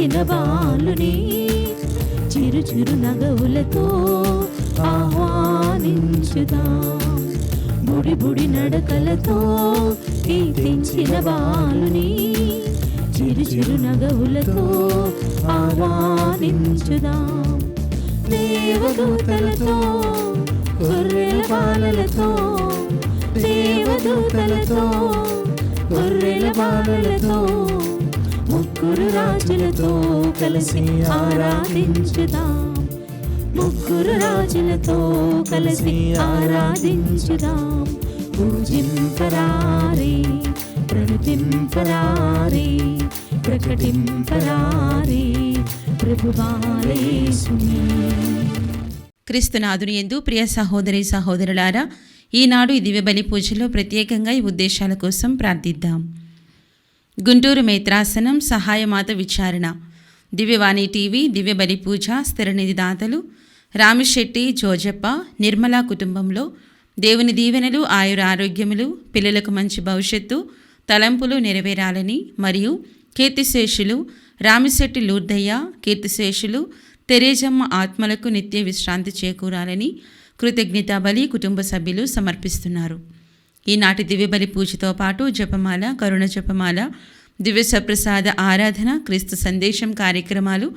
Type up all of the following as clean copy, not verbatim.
తెంచిన బాలుని చిరు చిరు నగవులతో ఆహ్వానించుదాం. బుడి బుడి నడకలతో తెంచిన బాలుని చిరు చిరు నగవులతో ఆహ్వానించుదాం. దేవదూతలతో గొర్రెల బాలలతో దేవదూతలతో గొర్రెల బాలలతో ముగ్గురు రాజులతో కలిసి ఆరాధించుదాం. ముగ్గురు రాజులతో కలిసి ఆరాధించుదాం. పూజింపరారే, ప్రణతింపరారే, ప్రకటింపరారే ప్రభువాల యేసుని. క్రీస్తునాథుని యందు ప్రియ సహోదరి సహోదరులారా, ఈనాడు ఈ దివ్య బలి పూజలో ప్రత్యేకంగా ఈ ఉద్దేశాల కోసం ప్రార్థిద్దాం. గుంటూరు మేత్రాసనం సహాయమాత విచారణ, దివ్యవాణి టీవీ, దివ్య బలి పూజ స్థిరనిధి దాతలు రామిశెట్టి జోజప్ప, నిర్మలా కుటుంబంలో దేవుని దీవెనలు, ఆయుర ఆరోగ్యములు, పిల్లలకు మంచి భవిష్యత్తు, తలంపులు నెరవేరాలని మరియు కీర్తిశేషులు రామిశెట్టి లూర్దయ్య, కీర్తిశేషులు తెరేజమ్మ ఆత్మలకు నిత్య విశ్రాంతి చేకూరాలని కృతజ్ఞతా బలి కుటుంబ సభ్యులు సమర్పిస్తున్నారు. ఈనాటి దివ్యబలి పూజతో పాటు జపమాల, కరుణ జపమాల, దివ్య సప్రసాద ఆరాధన, క్రీస్తు సందేశం కార్యక్రమాలు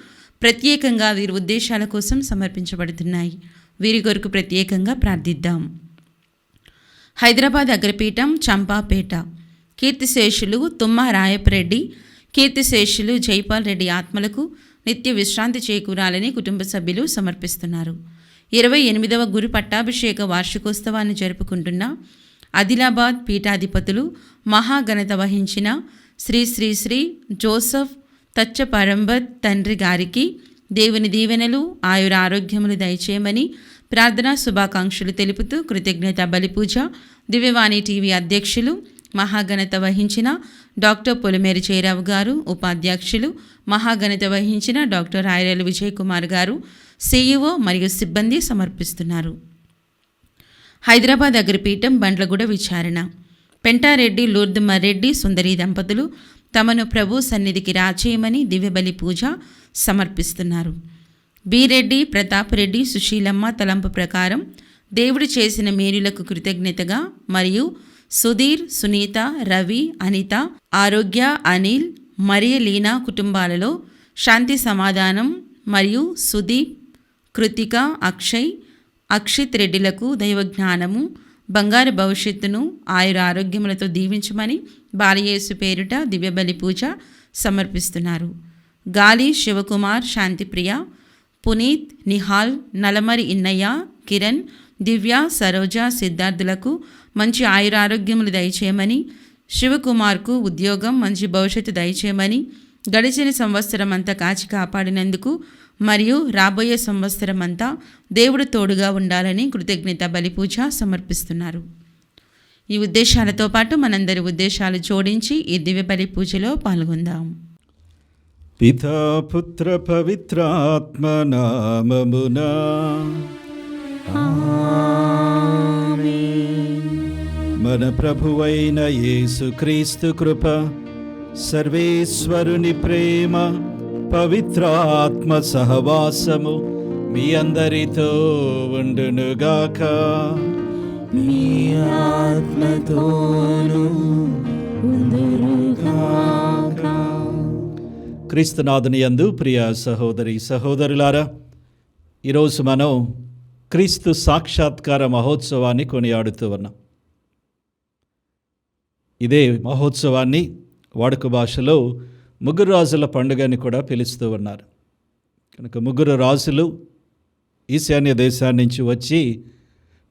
ప్రత్యేకంగా వీరి ఉద్దేశాల కోసం సమర్పించబడుతున్నాయి. వీరి కొరకు ప్రత్యేకంగా ప్రార్థిద్దాం. హైదరాబాద్ అగ్రపీఠం చంపాపేట కీర్తిశేషులు తుమ్మ రాయపరెడ్డి, కీర్తిశేషులు జైపాల్ రెడ్డి ఆత్మలకు నిత్య విశ్రాంతి చేకూరాలని కుటుంబ సభ్యులు సమర్పిస్తున్నారు. 28వ గురు పట్టాభిషేక వార్షికోత్సవాన్ని జరుపుకుంటున్న ఆదిలాబాద్ పీఠాధిపతులు మహాఘనత వహించిన శ్రీ శ్రీ శ్రీ జోసఫ్ తచ్చ పరంబత్ తండ్రి గారికి దేవుని దీవెనలు, ఆయుర ఆరోగ్యములు దయచేయమని ప్రార్థనా శుభాకాంక్షలు తెలుపుతూ కృతజ్ఞత బలిపూజ దివ్యవాణి టీవీ అధ్యక్షులు మహాఘనత వహించిన డాక్టర్ పొలిమేరి జయరావు గారు, ఉపాధ్యక్షులు మహాఘనత వహించిన డాక్టర్ రాయరేలు విజయ్ కుమార్ గారు, సిఇఓ మరియు సిబ్బంది సమర్పిస్తున్నారు. హైదరాబాద్ అగ్రపీఠం బండ్లగూడ విచారణ, పెంటారెడ్డి లూర్దుమరెడ్డి సుందరి దంపతులు తమను ప్రభు సన్నిధికి రాచేయమని దివ్యబలి పూజ సమర్పిస్తున్నారు. బీరెడ్డి ప్రతాప్ రెడ్డి సుశీలమ్మ తలంపు ప్రకారం దేవుడు చేసిన మేలులకు కృతజ్ఞతగా మరియు సుధీర్, సునీత, రవి, అనిత, ఆరోగ్య, అనిల్, మరియ లీనా కుటుంబాలలో శాంతి సమాధానం మరియు సుదీప్, కృతిక, అక్షయ్, అక్షిత్ రెడ్డిలకు దైవజ్ఞానము, బంగారు భవిష్యత్తును, ఆయుర ఆరోగ్యములతో దీవించమని బాలయేసు పేరిట దివ్యబలి పూజ సమర్పిస్తున్నారు. గాలి శివకుమార్, శాంతిప్రియ, పునీత్, నిహాల్, నలమరి ఇన్నయ్య, కిరణ్, దివ్య, సరోజ, సిద్ధార్థులకు మంచి ఆయుర ఆరోగ్యములు దయచేయమని, శివకుమార్కు ఉద్యోగం, మంచి భవిష్యత్తు దయచేయమని, గడిచిన సంవత్సరం అంతా కాచి కాపాడినందుకు మరియు రాబోయే సంవత్సరం అంతా దేవుడు తోడుగా ఉండాలని కృతజ్ఞత బలిపూజ సమర్పిస్తున్నారు. ఈ ఉద్దేశాలతో పాటు మనందరి ఉద్దేశాలు జోడించి ఈ దివ్య బలి పూజలో పాల్గొందాం. పితా పుత్ర పవిత్రాత్మ నామమునా మన ప్రభువైన యేసుక్రీస్తు కృప, సర్వేశ్వరుని ప్రేమ, పవిత్రాత్మ సహవాసము మీ అందరితో ఉండునుగాక. మీ ఆత్మతోను ఉండునుగాక. క్రీస్తునాథుని యందు ప్రియ సహోదరి సహోదరులారా, ఈరోజు మనం క్రీస్తు సాక్షాత్కార మహోత్సవాన్ని కొనియాడుతూ ఉన్నాం. ఇదే మహోత్సవాన్ని వాడుక భాషలో ముగ్గురు రాజుల పండుగని కూడా పిలుస్తూ ఉన్నారు. కనుక ముగ్గురు రాజులు ఈశాన్య దేశాన్ని నుంచి వచ్చి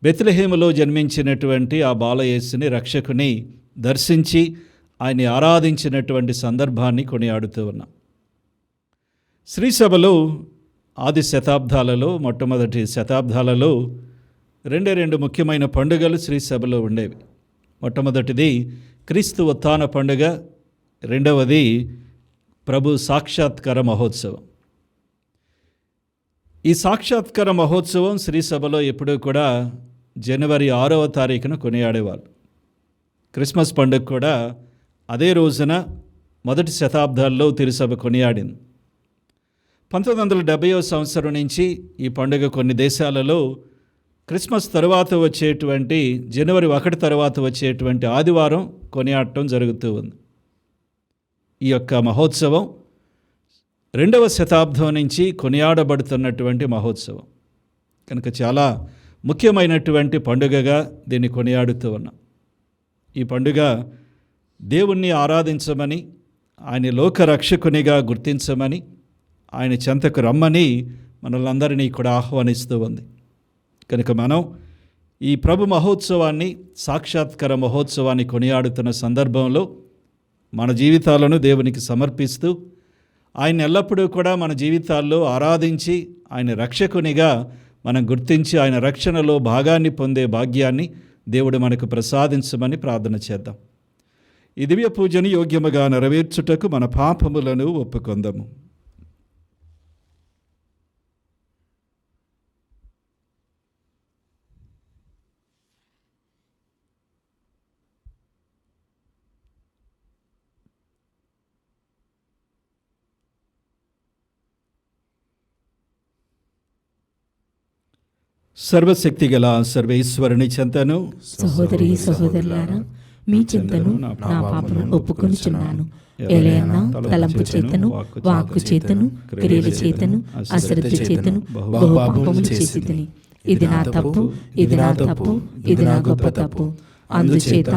బెత్లెహేములో జన్మించినటువంటి ఆ బాలయేసుని రక్షకుని దర్శించి ఆయన్ని ఆరాధించినటువంటి సందర్భాన్ని కొనియాడుతూ ఉన్నాం. శ్రీసభలో ఆది శతాబ్దాలలో, మొట్టమొదటి శతాబ్దాలలో రెండు ముఖ్యమైన పండుగలు శ్రీసభలో ఉండేవి. మొట్టమొదటిది క్రీస్తు ఉత్థాన పండుగ, రెండవది ప్రభు సాక్షాత్కార మహోత్సవం. ఈ సాక్షాత్కార మహోత్సవం శ్రీసభలో ఎప్పుడూ కూడా జనవరి 6వ తారీఖున కొనియాడేవాళ్ళు. క్రిస్మస్ పండుగ కూడా అదే రోజున మొదటి శతాబ్దాల్లో తిరుసభ కొనియాడింది. 1970వ సంవత్సరం నుంచి ఈ పండుగ కొన్ని దేశాలలో క్రిస్మస్ తర్వాత వచ్చేటువంటి జనవరి 1 తర్వాత వచ్చేటువంటి ఆదివారం కొనియాడటం జరుగుతూ ఉంది. ఈ యొక్క మహోత్సవం 2వ శతాబ్దం నుంచి కొనియాడబడుతున్నటువంటి మహోత్సవం కనుక చాలా ముఖ్యమైనటువంటి పండుగగా దీన్ని కొనియాడుతూ ఉన్నాం. ఈ పండుగ దేవుణ్ణి ఆరాధించమని, ఆయన లోకరక్షకునిగా గుర్తించమని, ఆయన చెంతకు రమ్మని మనల్ని కూడా ఆహ్వానిస్తూ ఉంది. కనుక మనం ఈ ప్రభు మహోత్సవాన్ని, సాక్షాత్కార మహోత్సవాన్ని కొనియాడుతున్న సందర్భంలో మన జీవితాలను దేవునికి సమర్పిస్తూ ఆయన ఎల్లప్పుడూ కూడా మన జీవితాల్లో ఆరాధించి ఆయన రక్షకునిగా మనం గుర్తించి ఆయన రక్షణలో భాగాన్ని పొందే భాగ్యాన్ని దేవుడు మనకు ప్రసాదించమని ప్రార్థన చేద్దాం. ఈ దివ్య పూజను యోగ్యముగా నెరవేర్చుటకు మన పాపములను ఒప్పుకొందము. సర్వశక్తి గల సర్వేశ్వరుని చెంతను, సహోదరి సహోదరులారా, మీ చింతను నా పాపను ఒప్పుకొనుచున్నాను. ఎలయన్నా తలంపు చేతను, వాక్కు చేతను, క్రియల చేతను, అశ్రద్ధ చేతను బహుపాపములు చేసితిని. ఇది నా తప్పు, ఇది నా తప్పు, ఇది నా గొప్ప తప్పు. అందుచేత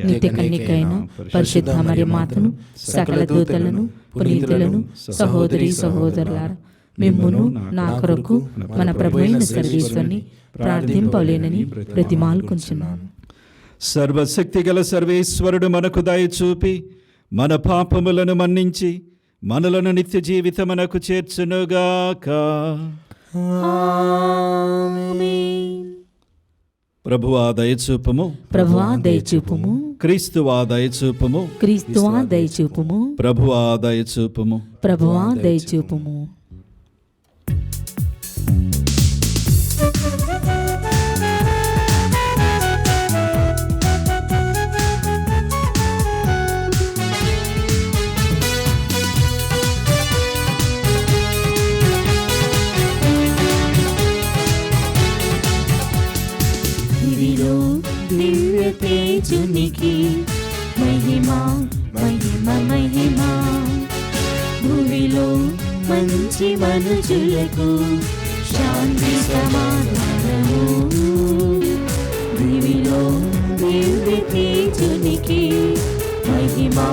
నిత్య కన్యకైన పరిశుద్ధ మరియమాతను, సకల దూతలను, పునీతులను, సహోదరి సహోదరులారా, మిమ్మును నా కొరకు మన ప్రభువైన సర్వేశ్వరుని ప్రార్థింపలేనని ప్రతిమాలుకొంచున్నాను. సర్వశక్తి గల సర్వేశ్వరుడు మనకు దయచూపి మన పాపములను మన్నించి మనలను నిత్య జీవితమునకు చేర్చునుగాక. ప్రభువా దయచూపము, ప్రభువా దయచూపుము, క్రీస్తువా దయచూపము, క్రీస్తువా దయచూపుము, ప్రభువా దయచూపము, ప్రభువా దయచూపుము. దివ్య తేజునికి మహిమా మహిమ మహిమా, భూమిలో మంచి మనుషులకు శాంతి సమాధానము. దివిలో దివ్య తేజునికి మహిమా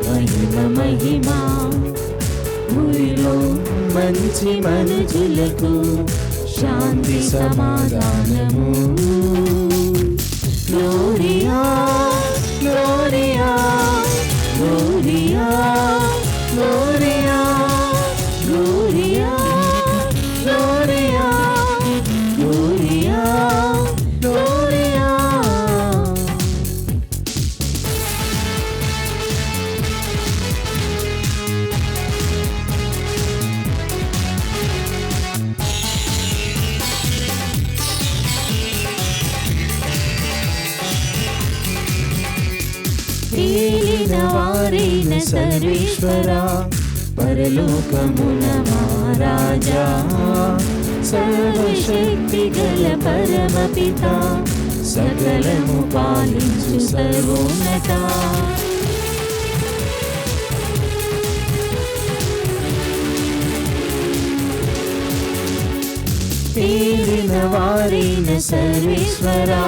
మహిమ మహిమా, భూమిలో మంచి మనుషులకు శాంతి సమాధానము. Gloria, Gloria, Gloria, Gloria, Gloria, Gloria, Gloria, Gloria. ఏలిన వారైన సర్వేశ్వరా, పరలోకమున మహారాజా, సర్వశక్తి గల పరమపిత, సకలము పాలించు సర్వోన్నత. ఏలిన వారైన సర్వేశ్వరా,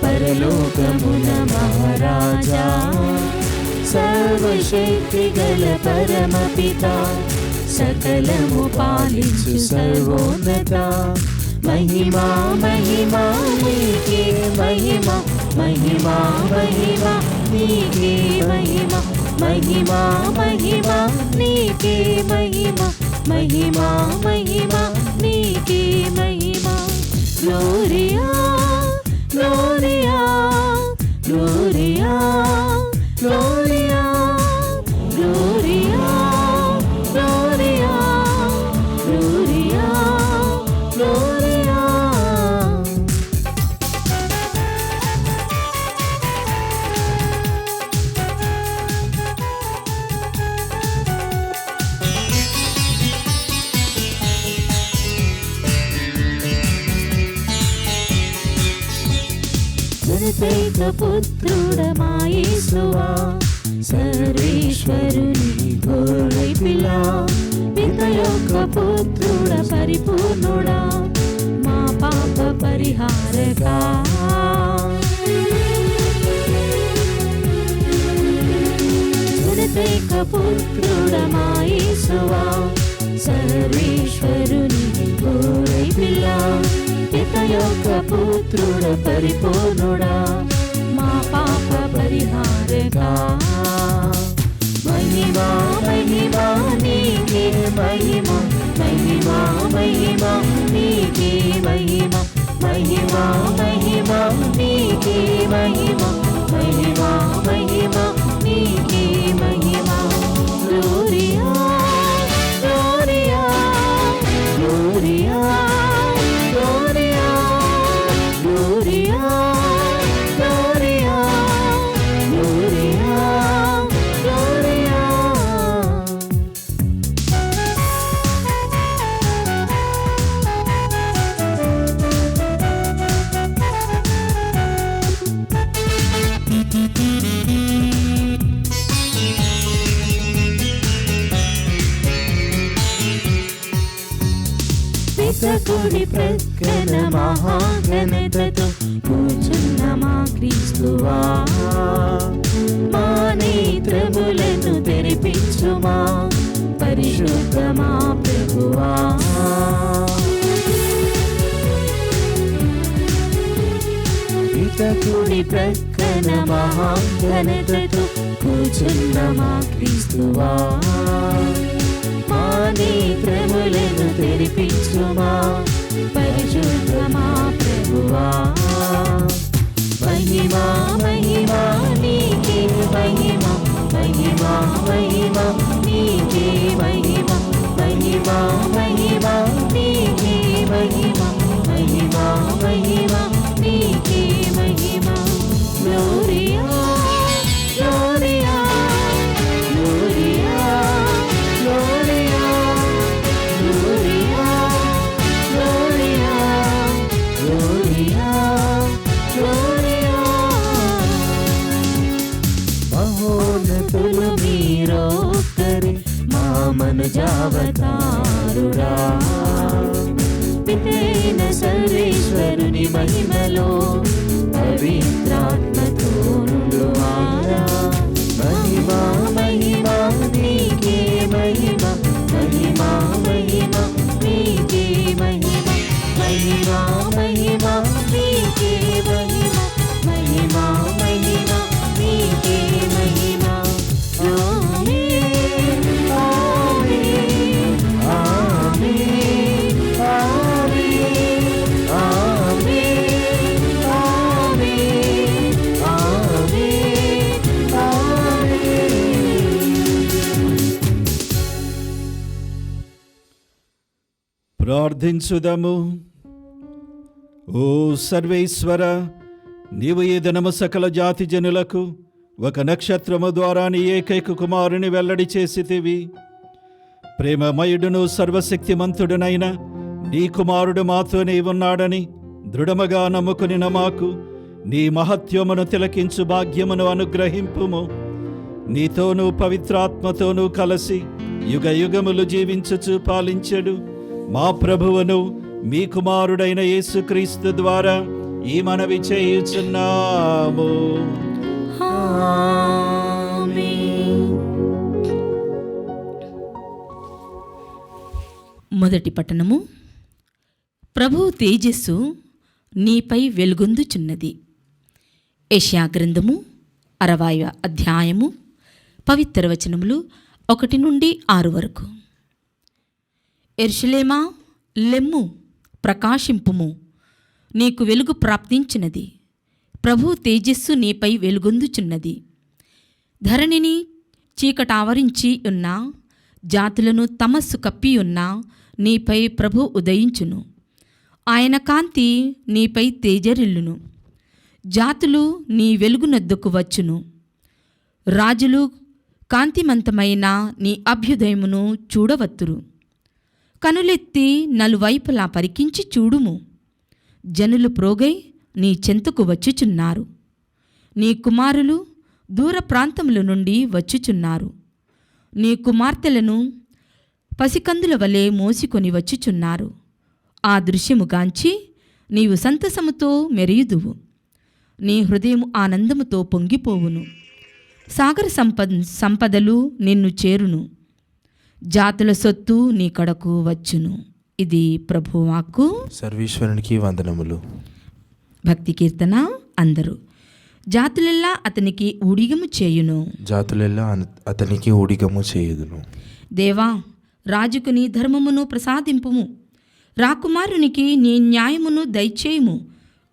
పరలోకమున మహారాజా, సర్వశక్తి గల పరమపిత, సకలము పాలించు సర్వోన్నత. మహిమా మహిమా నీకే మహిమా, మహిమా మహిమా నీకే మహిమా, మహిమా మహిమా నీకే మహిమా, మహిమా మహిమా నీకే మహిమా. Gloria Gloria, Gloria, Gloria, Gloria, Gloria, Gloria, Gloria. జనతైక పుత్రుడమా యేసువా, సర్వేశ్వరుని గొర్రె పిల్ల, పిత యొక్క పుత్రుడ పరిపూర్ణుడా, మా పాప పరిహారకా. జనతైక పుత్రుడమా యేసువా, సర్వేశ్వరుని గొర్రె పిల్ల, పిత యొక్క పుత్రుడ పరిపూర్ణుడా, మా పాప పరిహారకా. మహిమా మహిమా నీకే మహిమ, మహిమా మహిమా నీకే మహిమ, మహిమా మహిమా నీకే మహిమ, మహిమా మహిమా నీకే మహిమ. Gloria Gloria Gloria Gloria Gloria Gloria Gloria Gloria. పితకుడి ప్రక్కన మహాఘనతతో కూర్చున్న మా క్రీస్తువా, మా నేత్రములను తెరిపించుమా పరిశుద్ధ మా ప్రభువా. పితకుడి ప్రక్కన మహాఘనతతో కూర్చున్న మా క్రీస్తువా, మా నేత్రములను తెరిపించుమా పరిశుద్ధ మా ప్రభువా. మహిమా మహిమా నీకే మహిమ, మహిమా మహిమా నీకే మహిమ, మహిమా మహిమా నీకే మహిమ, మహిమా మహిమా నీకే మహిమ. Gloria Gloria Gloria Gloria Gloria Gloria Gloria Gloria. మహోన్నతులు మీరొక్కరే మా మనుజావతారుడా, పితైన సర్వేశ్వరుని మహిమలో పవిత్రాత్మతో నిండువారా. మహిమా మహిమా నీకే మహిమ, మహిమా మహిమా నీకే మహిమ, మహిమా మహిమా నీకే మహిమ, మహిమా మహిమా నీకే మహిమ. ఆమేన్ ఆమేన్ ఆమేన్ ఆమేన్ ఆమేన్ ఆమేన్ ఆమేన్ ఆమేన్. ప్రార్థించుదము. ఓ సర్వేశ్వర, నీవు ఈ దినము సకల జాతి జనులకు ఒక నక్షత్రము ద్వారా నీ ఏకైక కుమారుని వెల్లడి చేసితివి. ప్రేమమయుడును సర్వశక్తిమంతుడునైన నీ కుమారుడు మాతోనే ఉన్నాడని దృఢముగా నమ్ముకుని మాకు నీ మహత్యమును తిలకించు భాగ్యమును అనుగ్రహింపుము. నీతోనూ పవిత్రాత్మతోనూ కలసి యుగ యుగములు జీవించుచు పాలించెడు మా ప్రభువును మీ కుమారుడైన యేసుక్రీస్తు ద్వారా ఈ మనవి చేయుచున్నాము. మొదటి పట్టణము. ప్రభువు తేజస్సు నీపై వెలుగొందుచున్నది. యెషయా గ్రంథము 60వ అధ్యాయము పవిత్ర వచనములు 1 నుండి 6 వరకు. యెరూషలేమా, లెమ్ము, ప్రకాశింపుము, నీకు వెలుగు ప్రాప్తించినది. ప్రభు తేజస్సు నీపై వెలుగొందుచున్నది. ధరణిని చీకటావరించి ఉన్న, జాతులను తమస్సు కప్పి ఉన్న నీపై ప్రభు ఉదయించును. ఆయన కాంతి నీపై తేజరిల్లును. జాతులు నీ వెలుగునొద్దకు వచ్చును. రాజులు కాంతిమంతమైన నీ అభ్యుదయమును చూడవత్తురు. కనులెత్తి నలువైపులా పరికించి చూడుము. జనులు ప్రోగై నీ చెంతకు వచ్చుచున్నారు. నీ కుమారులు దూర ప్రాంతముల నుండి వచ్చుచున్నారు. నీ కుమార్తెలను పసికందుల వలె మోసికొని వచ్చుచున్నారు. ఆ దృశ్యముగాంచి నీవు సంతసముతో మెరియుదువు. నీ హృదయం ఆనందముతో పొంగిపోవును. సాగర సంపదలు నిన్ను చేరును. జాతుల సొత్తు నీ కడకు వచ్చును. ఇది ప్రభువాక్కు. సర్వేశ్వరునికి వందనములు. భక్తి కీర్తన. అందరూ. జాతులెల్లా అతనికి ఊడిగము చేయును. జాతులెల్లా అతనికి ఊడిగము చేయుదును. దేవా, రాజుకు నీ ధర్మమును ప్రసాదింపుము. రాకుమారునికి నీ న్యాయమును దయచేయుము.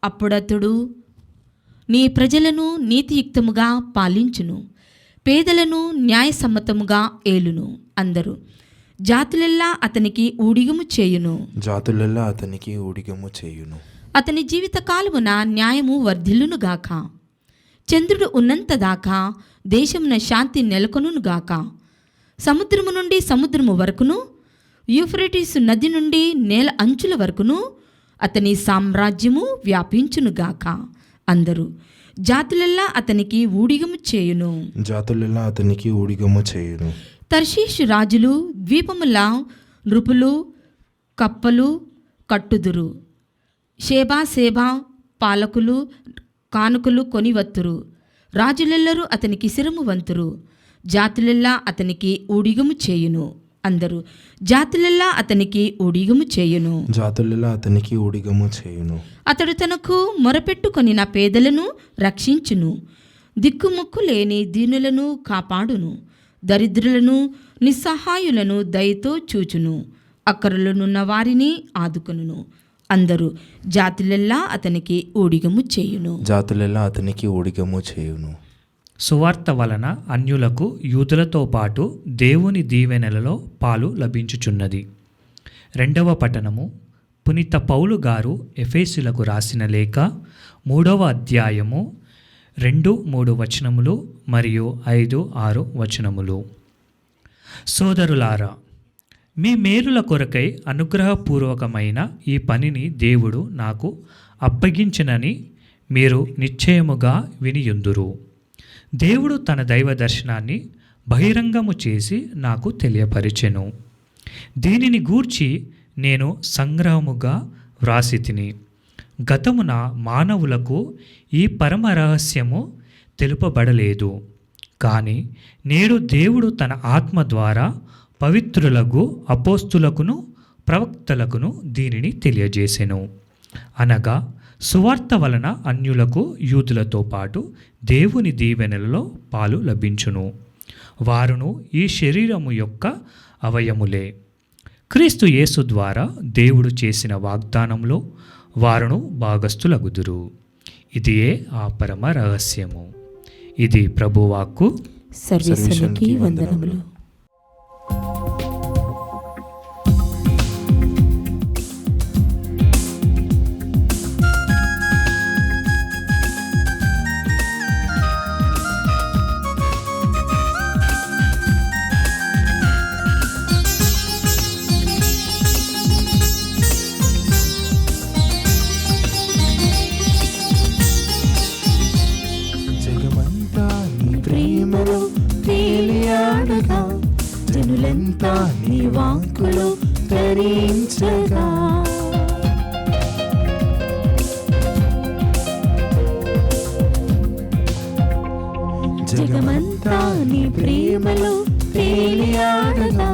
అప్పుడతడు నీ ప్రజలను నీతియుక్తముగా పాలించును. పేదలను న్యాయసమ్మతముగా ఏలును. అందరూ. జాతులెల్లా అతనికి ఊడిగము చేయును. జాతులెల్లా అతనికి ఊడిగము చేయును. అతని జీవితకాలమున న్యాయము వర్ధిల్లునుగాక. చంద్రుడు ఉన్నంతదాకా దేశమున శాంతి నెలకొనుగాక. సముద్రము నుండి సముద్రము వరకును, యూఫ్రటీసు నది నుండి నేల అంచుల వరకును అతని సామ్రాజ్యము వ్యాపించునుగాక. అందరూ. జాతులెల్లా అతనికి ఊడిగము చేయును. జాతులెల్లా అతనికి ఊడిగము చేయును. తర్షీషు రాజులు ద్వీపముల నృపులు కప్పలు కట్టుదురు. షేబా పాలకులు కానుకలు కొనివత్తురు. రాజులెల్లరూ అతనికి శిరము వంతురు. జాతులెల్లా అతనికి ఊడిగము చేయును. అందరూ. జాతులెల్లా అతనికి ఊడిగము చేయును. జాతులెల్లా అతనికి ఊడిగము చేయును. అతడు తనకు మొరపెట్టుకొని నా పేదలను రక్షించును. దిక్కుముక్కు లేని దీనులను కాపాడును. దరిద్రులను నిస్సహాయులను దయతో చూచును. అక్కరలోనున్న వారిని ఆదుకొనును. అందరూ. జాతులెల్లా అతనికి ఊడిగము చేయును. జాతులెల్లా అతనికి ఊడిగము చేయును. సువార్త వలన అన్యులకు యూదులతో పాటు దేవుని దీవెనలలో పాలు లభించుచున్నది. 2వ పట్టణము. పునీత పౌలు గారు ఎఫెసీయులకు రాసిన లేఖ 3వ అధ్యాయము 2-3 వచనములు మరియు 5-6 వచనములు. సోదరులారా, మీ మేలుల కొరకై అనుగ్రహపూర్వకమైన ఈ పనిని దేవుడు నాకు అప్పగించినని మీరు నిశ్చయముగా వినియుందురు. దేవుడు తన దైవ దర్శనాన్ని బహిరంగము చేసి నాకు తెలియపరిచెను. దీనిని గూర్చి నేను సంగ్రహముగా వ్రాసితిని. గతమున మానవులకు ఈ పరమ రహస్యము తెలుపబడలేదు. కానీ నేడు దేవుడు తన ఆత్మ ద్వారా పవిత్రులకు అపోస్తులకును ప్రవక్తలకును దీనిని తెలియజేసెను. అనగా సువార్త వలన అన్యులకు యూదులతో పాటు దేవుని దీవెనలలో పాలు లభించును. వారును ఈ శరీరము యొక్క అవయములే. క్రీస్తు యేసు ద్వారా దేవుడు చేసిన వాగ్దానంలో వారును భాగస్థులగుదురు. ఇదియే ఆ పరమ రహస్యము. ఇది ప్రభువాక్కు. సర్వేశ్వరునికి వందనములు. జనులంతా నీ వాక్కులు ధరించగా, జగమంతా నీ ప్రేమలో తేలియాడగా,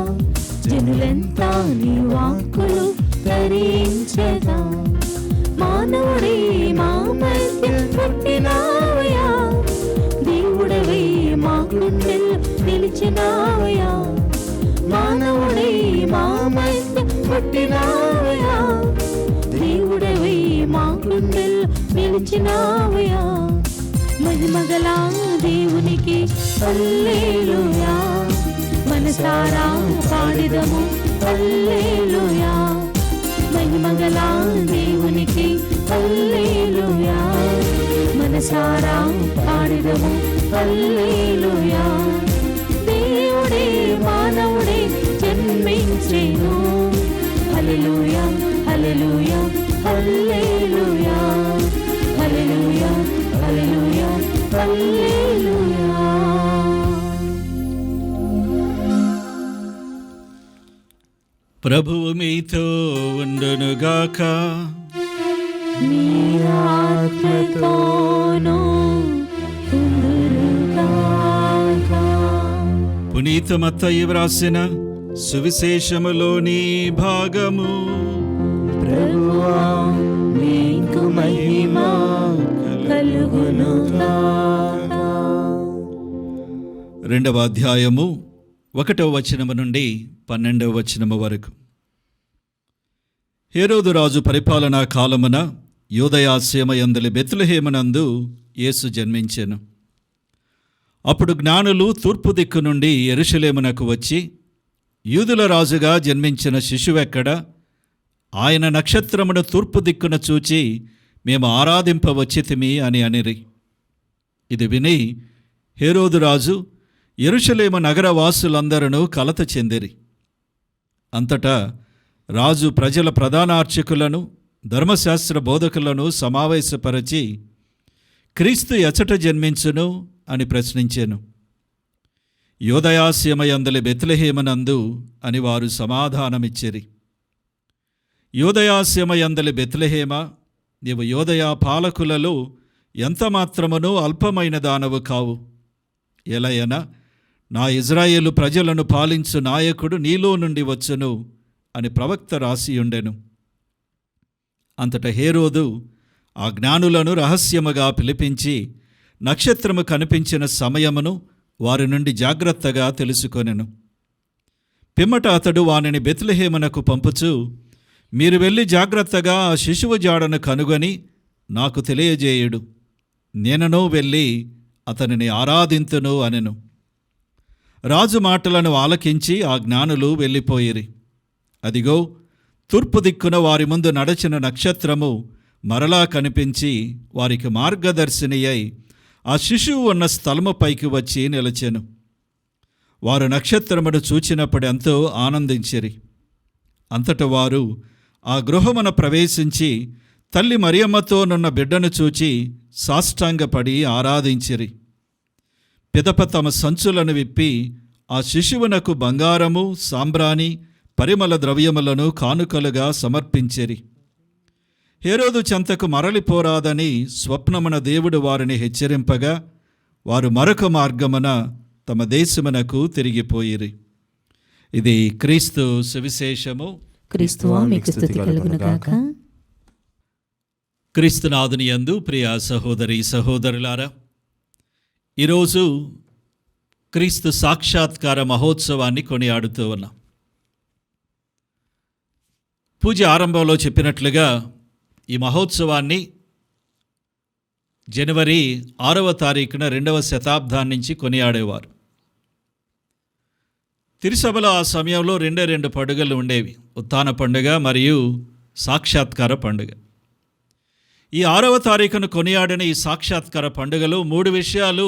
జనులంతా నీ వాక్కులు ధరించగా. మానవుడే మా మధ్య పుట్టినావయా, దేవుడవై మా గుండెల్లో నిలిచినావయా. మానవుడే మా మధ్య పుట్టినావయా, దేవుడవై మా గుండెల్లో నిలిచినావయా. మహిమగల దేవునికి హల్లెలూయా, మనసారా పాడెదము హల్లెలూయా. మహిమగల దేవునికి హల్లెలూయా, మనసారా పాడెదము హల్లెలూయా. దేవుడే మానవుడే జన్మించెను, హల్లెలూయా హల్లెలూయా హల్లెలూయా హల్లెలూయా హల్లెలూయా ప్రభువు మీతో ఉండునుగాక. మీ ఆత్మతోనూ ఉండునుగాక. పునీత మత్తయి వ్రాసిన సువిశేషములోని భాగము. ప్రభువా మీకు మహిమ కలుగునుగాక. 2వ అధ్యాయము 1వ వచనము నుండి 12వ వచనము వరకు. హేరోదు రాజు పరిపాలనా కాలమున యూదయ సీమయందలి బెత్లెహేమునందు యేసు జన్మించెను. అప్పుడు జ్ఞానులు తూర్పు దిక్కు నుండి యెరూషలేమునకు వచ్చి, యూదుల రాజుగా జన్మించిన శిశువెక్కడ? ఆయన నక్షత్రమును తూర్పు దిక్కున చూచి మేము ఆరాధింపవచ్చితిమి అని అనిరి. ఇది విని హేరోదు రాజు యెరూషలేము నగరవాసులందరూ కలత చెందిరి. అంతటా రాజు ప్రజల ప్రధాన అర్చకులను, ధర్మశాస్త్ర బోధకులను సమావేశపరచి, క్రీస్తు ఎచ్చట జన్మించును అని ప్రశ్నించెను. యూదయాసీమయందలి బెత్లెహేమునందు అని వారు సమాధానమిచ్చిరి. యూదయాసీమయందలి బెత్లెహేమ, నీవు యూదయా పాలకులలో ఎంతమాత్రమునూ అల్పమైన దానవు కావు. ఎలయనా నా ఇజ్రాయేలు ప్రజలను పాలించు నాయకుడు నీలో నుండి వచ్చును అని ప్రవక్త రాసియుండెను. అంతట హేరోదు ఆ జ్ఞానులను రహస్యముగా పిలిపించి నక్షత్రము కనిపించిన సమయమును వారి నుండి జాగ్రత్తగా తెలుసుకొనెను. పిమ్మట అతడు వానిని బెత్లెహేమునకు పంపుచు, మీరు వెళ్ళి జాగ్రత్తగా ఆ శిశువు జాడను కనుగొని నాకు తెలియజేయుడు. నేనను వెళ్ళి అతనిని ఆరాధింతును అనెను. రాజు మాటలను ఆలకించి ఆ జ్ఞానులు వెళ్ళిపోయిరి. అదిగో, తూర్పు దిక్కున వారి ముందు నడచిన నక్షత్రము మరలా కనిపించి వారికి మార్గదర్శిని అయి ఆ శిశువు ఉన్న స్థలముపైకి వచ్చి నిలిచెను. వారు నక్షత్రమును చూచినప్పుడు ఎంతో ఆనందించిరి. అంతట వారు ఆ గృహమున ప్రవేశించి తల్లి మరియమ్మతోనున్న బిడ్డను చూచి సాష్టాంగపడి ఆరాధించిరి. పిదప తమ సంచులను విప్పి ఆ శిశువునకు బంగారము, సాంబ్రాణి, పరిమళ ద్రవ్యములను కానుకలుగా సమర్పించిరి. హేరోదు చెంతకు మరలిపోరాదని స్వప్నమున దేవుడు వారిని హెచ్చరింపగా వారు మరొక మార్గమున తమ దేశమునకు తిరిగిపోయిరి. ఇది క్రీస్తు సువిశేషము. క్రీస్తువా మీకు స్తుతి కలుగునుగాక. క్రీస్తునాథుని యందు ప్రియ సహోదరి సహోదరులారా, ఈరోజు క్రీస్తు సాక్షాత్కార మహోత్సవాన్ని కొనియాడుతూ ఉన్నాం. పూజ ఆరంభంలో చెప్పినట్లుగా ఈ మహోత్సవాన్ని జనవరి 6వ తారీఖున 2వ శతాబ్దాన్ని నుంచి కొనియాడేవారు. తిరుసభలో ఆ సమయంలో 2 పండుగలు ఉండేవి, ఉత్థాన పండుగ మరియు సాక్షాత్కార పండుగ. ఈ 6వ తారీఖున కొనియాడిన ఈ సాక్షాత్కార పండుగలో 3 విషయాలు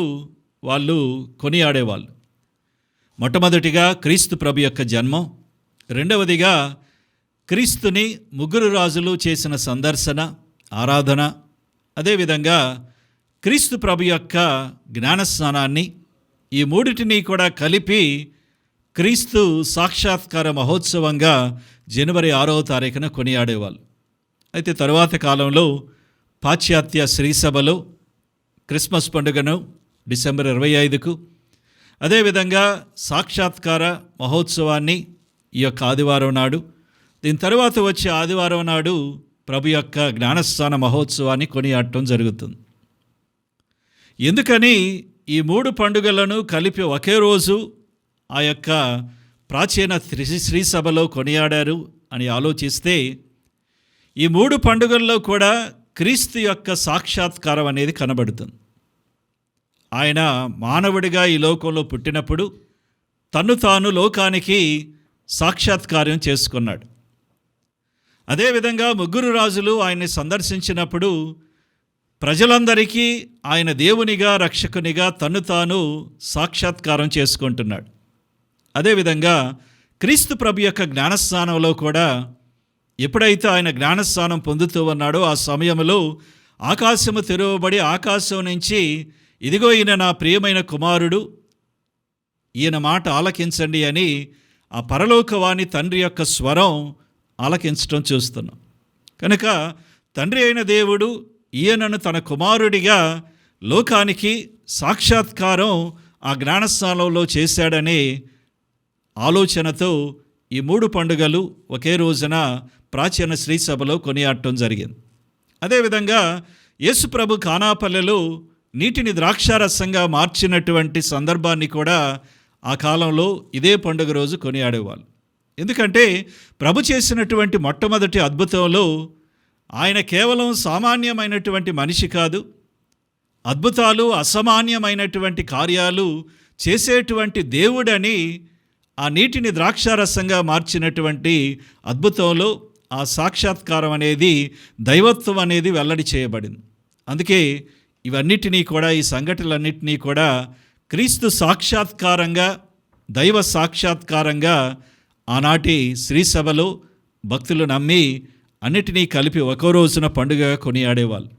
వాళ్ళు కొనియాడేవాళ్ళు. మొట్టమొదటిగా క్రీస్తు ప్రభు యొక్క జన్మం, రెండవదిగా క్రీస్తుని 3 రాజులు చేసిన సందర్శన, ఆరాధన, అదేవిధంగా క్రీస్తు ప్రభు యొక్క జ్ఞానస్నానాన్ని, ఈ మూడిటిని కూడా కలిపి క్రీస్తు సాక్షాత్కార మహోత్సవంగా జనవరి 6వ తారీఖున కొనియాడేవాళ్ళు. అయితే తరువాత కాలంలో పాశ్చాత్య శ్రీసభలో క్రిస్మస్ పండుగను డిసెంబర్ 25కు, అదేవిధంగా సాక్షాత్కార మహోత్సవాన్ని ఈ యొక్క ఆదివారం నాడు, దీని తర్వాత వచ్చే ఆదివారం నాడు ప్రభు యొక్క జ్ఞానస్నాన మహోత్సవాన్ని కొనియాడటం జరుగుతుంది. ఎందుకని ఈ 3 పండుగలను కలిపి ఒకే రోజు ఆ యొక్క ప్రాచీన శ్రీసభలో కొనియాడారు అని ఆలోచిస్తే, ఈ 3 పండుగల్లో కూడా క్రీస్తు యొక్క సాక్షాత్కారం అనేది కనబడుతుంది. ఆయన మానవుడిగా ఈ లోకంలో పుట్టినప్పుడు తన్ను తాను లోకానికి సాక్షాత్కారం చేసుకున్నాడు. అదేవిధంగా 3 రాజులు ఆయన్ని సందర్శించినప్పుడు ప్రజలందరికీ ఆయన దేవునిగా, రక్షకునిగా తన్ను తాను సాక్షాత్కారం చేసుకుంటున్నాడు. అదేవిధంగా క్రీస్తు ప్రభు యొక్క జ్ఞానస్నానంలో కూడా ఎప్పుడైతే ఆయన జ్ఞానస్నానం పొందుతూ ఉన్నాడో ఆ సమయంలో ఆకాశము తెరవబడి ఆకాశం నుంచి, ఇదిగో ఈయన నా ప్రియమైన కుమారుడు, ఈయన మాట ఆలకించండి అని ఆ పరలోకవాణి తండ్రి యొక్క స్వరం ఆలకించడం చూస్తున్నాం. కనుక తండ్రి అయిన దేవుడు ఈయనను తన కుమారుడిగా లోకానికి సాక్షాత్కారం ఆ జ్ఞానస్థానంలో చేశాడనే ఆలోచనతో ఈ 3 పండుగలు ఒకే రోజున ప్రాచీన శ్రీసభలో కొనియాడటం జరిగింది. అదేవిధంగా యేసుప్రభు కానాపల్లెలో నీటిని ద్రాక్షారసంగా మార్చినటువంటి సందర్భాన్ని కూడా ఆ కాలంలో ఇదే పండుగ రోజు కొనియాడేవాళ్ళు. ఎందుకంటే ప్రభు చేసినటువంటి మొట్టమొదటి అద్భుతంలో ఆయన కేవలం సామాన్యమైనటువంటి మనిషి కాదు, అద్భుతాలు అసామాన్యమైనటువంటి కార్యాలు చేసేటువంటి దేవుడని ఆ నీటిని ద్రాక్షారసంగా మార్చినటువంటి అద్భుతంలో ఆ సాక్షాత్కారం అనేది, దైవత్వం అనేది వెల్లడి చేయబడింది. అందుకే ఇవన్నిటినీ కూడా, ఈ సంఘటనలన్నింటినీ కూడా క్రీస్తు సాక్షాత్కారంగా, దైవ సాక్షాత్కారంగా ఆనాటి శ్రీసభలో భక్తులు నమ్మి అన్నిటినీ కలిపి ఒక రోజున పండుగగా కొనియాడేవాళ్ళు.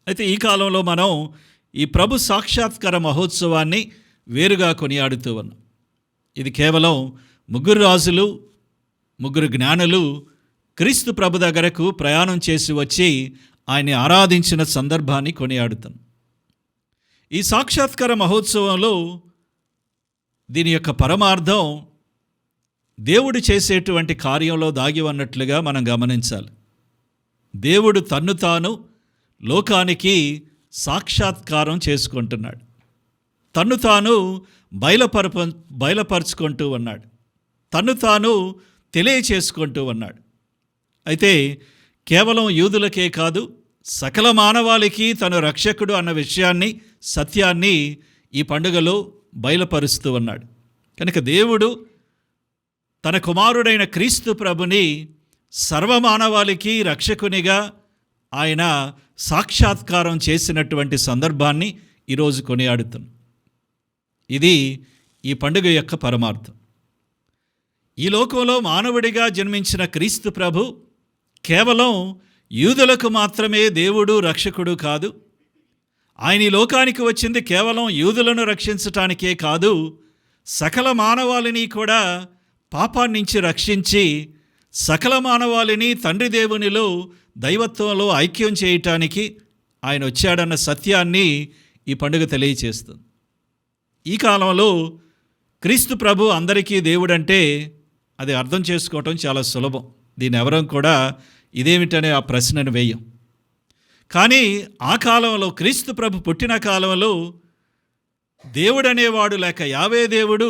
అయితే ఈ కాలంలో మనం ఈ ప్రభు సాక్షాత్కార మహోత్సవాన్ని వేరుగా కొనియాడుతూ ఉన్నాం. ఇది కేవలం 3 రాజులు, 3 జ్ఞానులు క్రీస్తు ప్రభు దగ్గరకు ప్రయాణం చేసి వచ్చి ఆయన్ని ఆరాధించిన సందర్భాన్ని కొనియాడుతాం. ఈ సాక్షాత్కార మహోత్సవంలో దీని యొక్క పరమార్థం దేవుడు చేసేటువంటి కార్యంలో దాగి ఉన్నట్లుగా మనం గమనించాలి. దేవుడు తన్ను తాను లోకానికి సాక్షాత్కారం చేసుకుంటున్నాడు, తన్ను తాను బయలుపరుచుకుంటూ ఉన్నాడు, తన్ను తాను తెలియచేసుకుంటూ ఉన్నాడు. అయితే కేవలం యూదులకే కాదు, సకల మానవాళికి తను రక్షకుడు అన్న విషయాన్ని, సత్యాన్ని ఈ పండుగలో బయలుపరుస్తూ ఉన్నాడు. కనుక దేవుడు తన కుమారుడైన క్రీస్తు ప్రభుని సర్వమానవాళికి రక్షకునిగా ఆయన సాక్షాత్కారం చేసినటువంటి సందర్భాన్ని ఈరోజు కొనియాడుతున్నాం. ఇది ఈ పండుగ యొక్క పరమార్థం. ఈ లోకంలో మానవుడిగా జన్మించిన క్రీస్తు ప్రభు కేవలం యూదులకు మాత్రమే దేవుడు రక్షకుడు కాదు. ఆయన ఈ లోకానికి వచ్చింది కేవలం యూదులను రక్షించటానికే కాదు, సకల మానవాళిని కూడా పాపాన్నించి రక్షించి సకల మానవాళిని తండ్రి దేవునిలో, దైవత్వంలో ఐక్యం చేయటానికి ఆయన వచ్చాడన్న సత్యాన్ని ఈ పండుగ తెలియచేస్తుంది. ఈ కాలంలో క్రీస్తు ప్రభు అందరికీ దేవుడంటే అది అర్థం చేసుకోవటం చాలా సులభం. దీన్ని ఎవరం కూడా ఇదేమిటనే ఆ ప్రశ్నను వేయం. కానీ ఆ కాలంలో, క్రీస్తు ప్రభు పుట్టిన కాలంలో దేవుడనేవాడు లేక యావే దేవుడు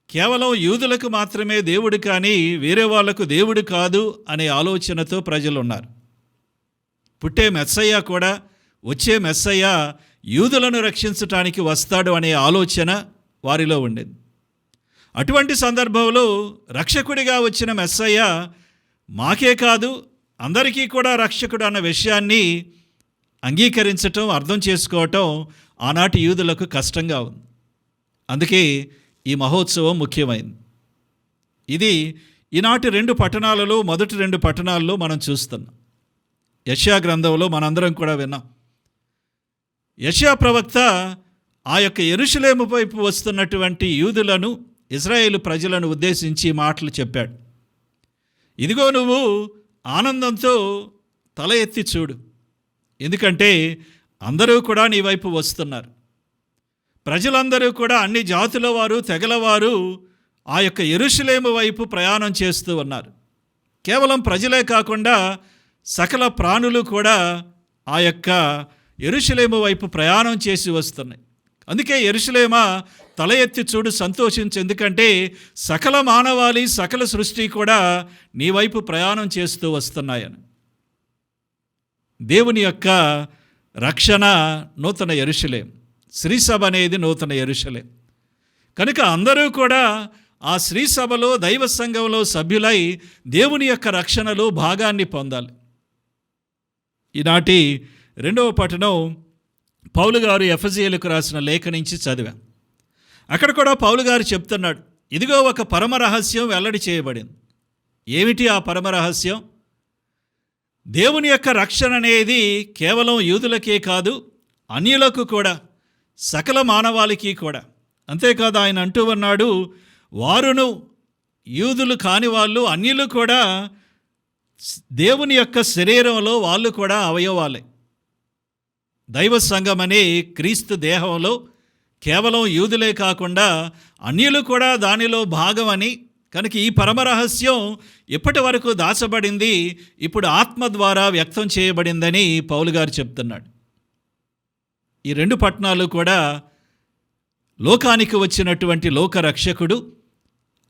కేవలం యూదులకు మాత్రమే దేవుడు, కానీ వేరే వాళ్లకు దేవుడు కాదు అనే ఆలోచనతో ప్రజలు ఉన్నారు. పుట్టే మెస్సయ్య కూడా, వచ్చే మెస్సయ్య యూదులను రక్షించటానికి వస్తాడు అనే ఆలోచన వారిలో ఉండేది. అటువంటి సందర్భంలో రక్షకుడిగా వచ్చిన మెస్సయ్య మాకే కాదు అందరికీ కూడా రక్షకుడు అన్న విషయాన్ని అంగీకరించటం, అర్థం చేసుకోవటం ఆనాటి యూదులకు కష్టంగా ఉంది. అందుకే ఈ మహోత్సవం ముఖ్యమైంది. ఇది ఈనాటి 2 పట్టణాలలో, మొదటి 2 పట్టణాల్లో మనం చూస్తున్నాం. యెషయా గ్రంథంలో మనందరం కూడా విన్నాం. యెషయా ప్రవక్త ఆ యొక్క యెరూషలేము వైపు వస్తున్నటువంటి యూదులను, ఇజ్రాయేలు ప్రజలను ఉద్దేశించి మాటలు చెప్పాడు. ఇదిగో నువ్వు ఆనందంతో తల ఎత్తి చూడు, ఎందుకంటే అందరూ కూడా నీ వైపు వస్తున్నారు. ప్రజలందరూ కూడా, అన్ని జాతుల వారు, తెగలవారు ఆ యొక్క యెరూషలేము వైపు ప్రయాణం చేస్తూ ఉన్నారు. కేవలం ప్రజలే కాకుండా సకల ప్రాణులు కూడా ఆ యొక్క యెరూషలేము వైపు ప్రయాణం చేసి వస్తున్నాయి. అందుకే యెరూషలేమా తల ఎత్తి చూడు, సంతోషించు, ఎందుకంటే సకల మానవాళి, సకల సృష్టి కూడా నీ వైపు ప్రయాణం చేస్తూ వస్తున్నాయని. దేవుని యొక్క రక్షణ నూతన యెరూషలేం, శ్రీసభ అనేది నూతన యెరూషలేం. కనుక అందరూ కూడా ఆ శ్రీసభలో, దైవ సంఘంలో సభ్యులై దేవుని యొక్క రక్షణలో భాగాన్ని పొందాలి. ఈనాటి 2వ పట్టణం పౌలు గారు ఎఫెసీయులకు రాసిన లేఖ నుంచి చదివాం. అక్కడ కూడా పౌలు గారు చెప్తున్నాడు, ఇదిగో ఒక పరమ రహస్యం వెల్లడి చేయబడింది. ఏమిటి ఆ పరమ రహస్యం? దేవుని యొక్క రక్షణ అనేది కేవలం యూదులకే కాదు, అన్యులకు కూడా, సకల మానవాళికి కూడా. అంతేకాదు, ఆయన అంటూ ఉన్నాడు, వారును యూదులు కాని వాళ్ళు, అన్యులు కూడా దేవుని యొక్క శరీరంలో వాళ్ళు కూడా అవయవాలే. దైవ సంఘమనే క్రీస్తు దేహంలో కేవలం యూదులే కాకుండా అన్యులు కూడా దానిలో భాగమని, కనుక ఈ పరమరహస్యం ఇప్పటి వరకు దాచబడింది, ఇప్పుడు ఆత్మ ద్వారా వ్యక్తం చేయబడిందని పౌలు గారు చెప్తున్నాడు. ఈ 2 పట్టణాలు కూడా లోకానికి వచ్చినటువంటి లోక రక్షకుడు,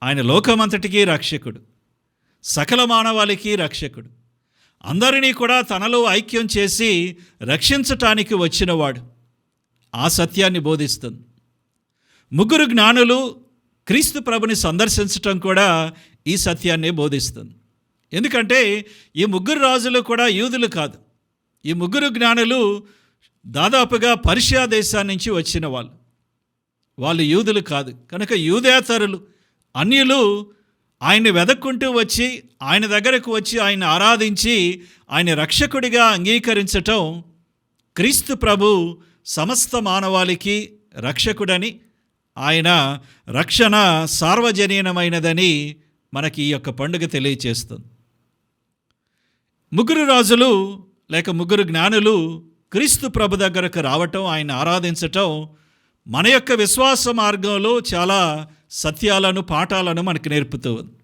ఆయన లోకమంతటికీ రక్షకుడు, సకల మానవాళికి రక్షకుడు, అందరినీ కూడా తనలో ఐక్యం చేసి రక్షించటానికి వచ్చినవాడు. ఆ సత్యాన్ని బోధిస్తుంది. 3 జ్ఞానులు క్రీస్తు ప్రభుని సందర్శించటం కూడా ఈ సత్యాన్ని బోధిస్తుంది. ఎందుకంటే ఈ 3 రాజులు కూడా యూదులు కాదు. ఈ 3 జ్ఞానులు దాదాపుగా పర్షియా దేశాన్ని నుంచి వచ్చిన వాళ్ళు యూదులు కాదు. కనుక యూదేతరులు, అన్యులు ఆయన్ని వెదక్కుంటూ వచ్చి ఆయన దగ్గరకు వచ్చి ఆయన ఆరాధించి ఆయన రక్షకుడిగా అంగీకరించటం క్రీస్తు ప్రభు సమస్త మానవాళికి రక్షకుడని, ఆయన రక్షణ సార్వజనీనమైనదని మనకి ఈ యొక్క పండుగ తెలియచేస్తుంది. 3 రాజులు లేక 3 జ్ఞానులు క్రీస్తు ప్రభు దగ్గరకు రావటం, ఆయన ఆరాధించటం మన యొక్క విశ్వాస మార్గంలో చాలా సత్యాలను, పాఠాలను మనకు నేర్పుతూ ఉంది.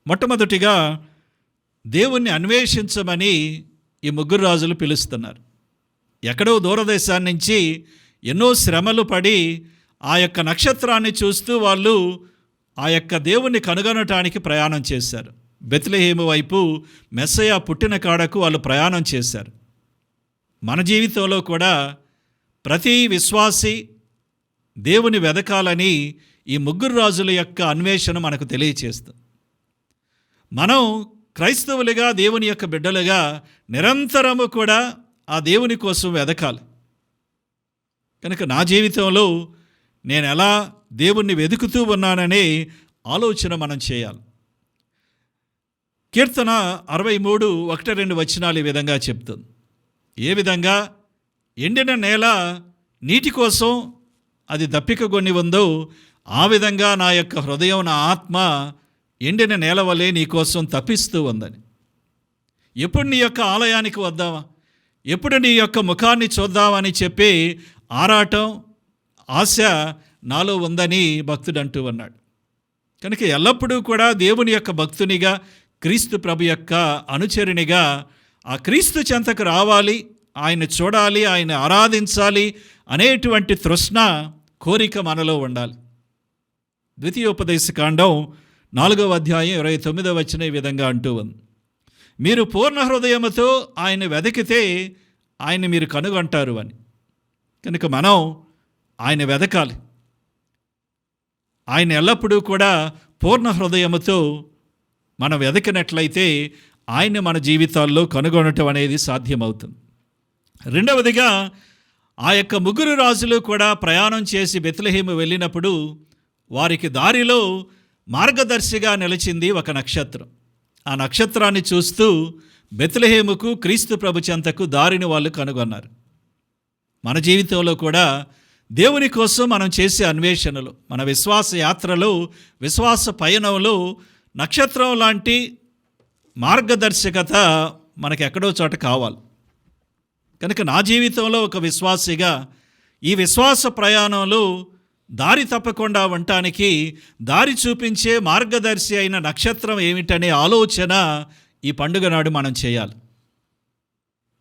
మొట్టమొదటిగా దేవుణ్ణి అన్వేషించమని ఈ 3 రాజులు పిలుస్తున్నారు. ఎక్కడో దూరదేశాన్ని నుంచి ఎన్నో శ్రమలు పడి ఆ యొక్క నక్షత్రాన్ని చూస్తూ వాళ్ళు ఆ యొక్క దేవుణ్ణి కనుగొనటానికి ప్రయాణం చేశారు. బెత్లెహేము వైపు మెస్సయ పుట్టిన కాడకు వాళ్ళు ప్రయాణం చేశారు. మన జీవితంలో కూడా ప్రతి విశ్వాసి దేవుని వెదకాలని ఈ 3 రాజుల యొక్క అన్వేషణ మనకు తెలియచేస్తుంది. మనం క్రైస్తవులుగా, దేవుని యొక్క బిడ్డలుగా నిరంతరము కూడా ఆ దేవుని కోసం వెదకాలి. కనుక నా జీవితంలో నేను ఎలా దేవుణ్ణి వెతుకుతూ ఉన్నాననే ఆలోచన మనం చేయాలి. కీర్తన 63:1-2 వచనాలు ఈ విధంగా చెప్తుంది. ఏ విధంగా ఎండిన నేల నీటి కోసం అది దప్పికగొని ఉందో, ఆ విధంగా నా యొక్క హృదయం, నా ఆత్మ ఎండిన నేల వలె నీ కోసం తప్పిస్తూ ఉందని. ఎప్పుడు నీ యొక్క ఆలయానికి వద్దామా, ఎప్పుడు నీ యొక్క ముఖాన్ని చూద్దామని చెప్పి ఆరాటం, ఆశ నాలో ఉందని భక్తుడు అంటూ ఉన్నాడు. కనుక ఎల్లప్పుడూ కూడా దేవుని యొక్క భక్తునిగా, క్రీస్తు ప్రభు యొక్క అనుచరునిగా ఆ క్రీస్తు చెంతకు రావాలి, ఆయన చూడాలి, ఆయన ఆరాధించాలి అనేటువంటి తృష్ణ, కోరిక మనలో ఉండాలి. ద్వితీయోపదేశకాండం 4వ అధ్యాయం 29వ వచనం ఈ విధంగా అంటూ ఉంది. మీరు పూర్ణ హృదయముతో ఆయన వెతికితే ఆయన మీరు కనుగొంటారు అని. కనుక మనం ఆయన వెదకాలి. ఆయన ఎల్లప్పుడూ కూడా పూర్ణ హృదయముతో మనం వెదకినట్లయితే ఆయన మన జీవితాల్లో కనుగొనటం అనేది సాధ్యమవుతుంది. రెండవదిగా ఆ యొక్క 3 రాజులు కూడా ప్రయాణం చేసి బెత్లెహేము వెళ్ళినప్పుడు వారికి దారిలో మార్గదర్శిగా నిలిచింది ఒక నక్షత్రం. ఆ నక్షత్రాన్ని చూస్తూ బెత్లెహేముకు, క్రీస్తు ప్రభు చెంతకు దారిని వాళ్ళు కనుగొన్నారు. మన జీవితంలో కూడా దేవుని కోసం మనం చేసే అన్వేషణలు, మన విశ్వాస యాత్రలో, విశ్వాస పయనంలో నక్షత్రం లాంటి మార్గదర్శకత మనకు ఎక్కడో చోట కావాలి. కనుక నా జీవితంలో ఒక విశ్వాసిగా ఈ విశ్వాస ప్రయాణంలో దారి తప్పకుండా ఉండటానికి దారి చూపించే మార్గదర్శి అయిన నక్షత్రం ఏమిటనే ఆలోచన ఈ పండుగ నాడు మనం చేయాలి.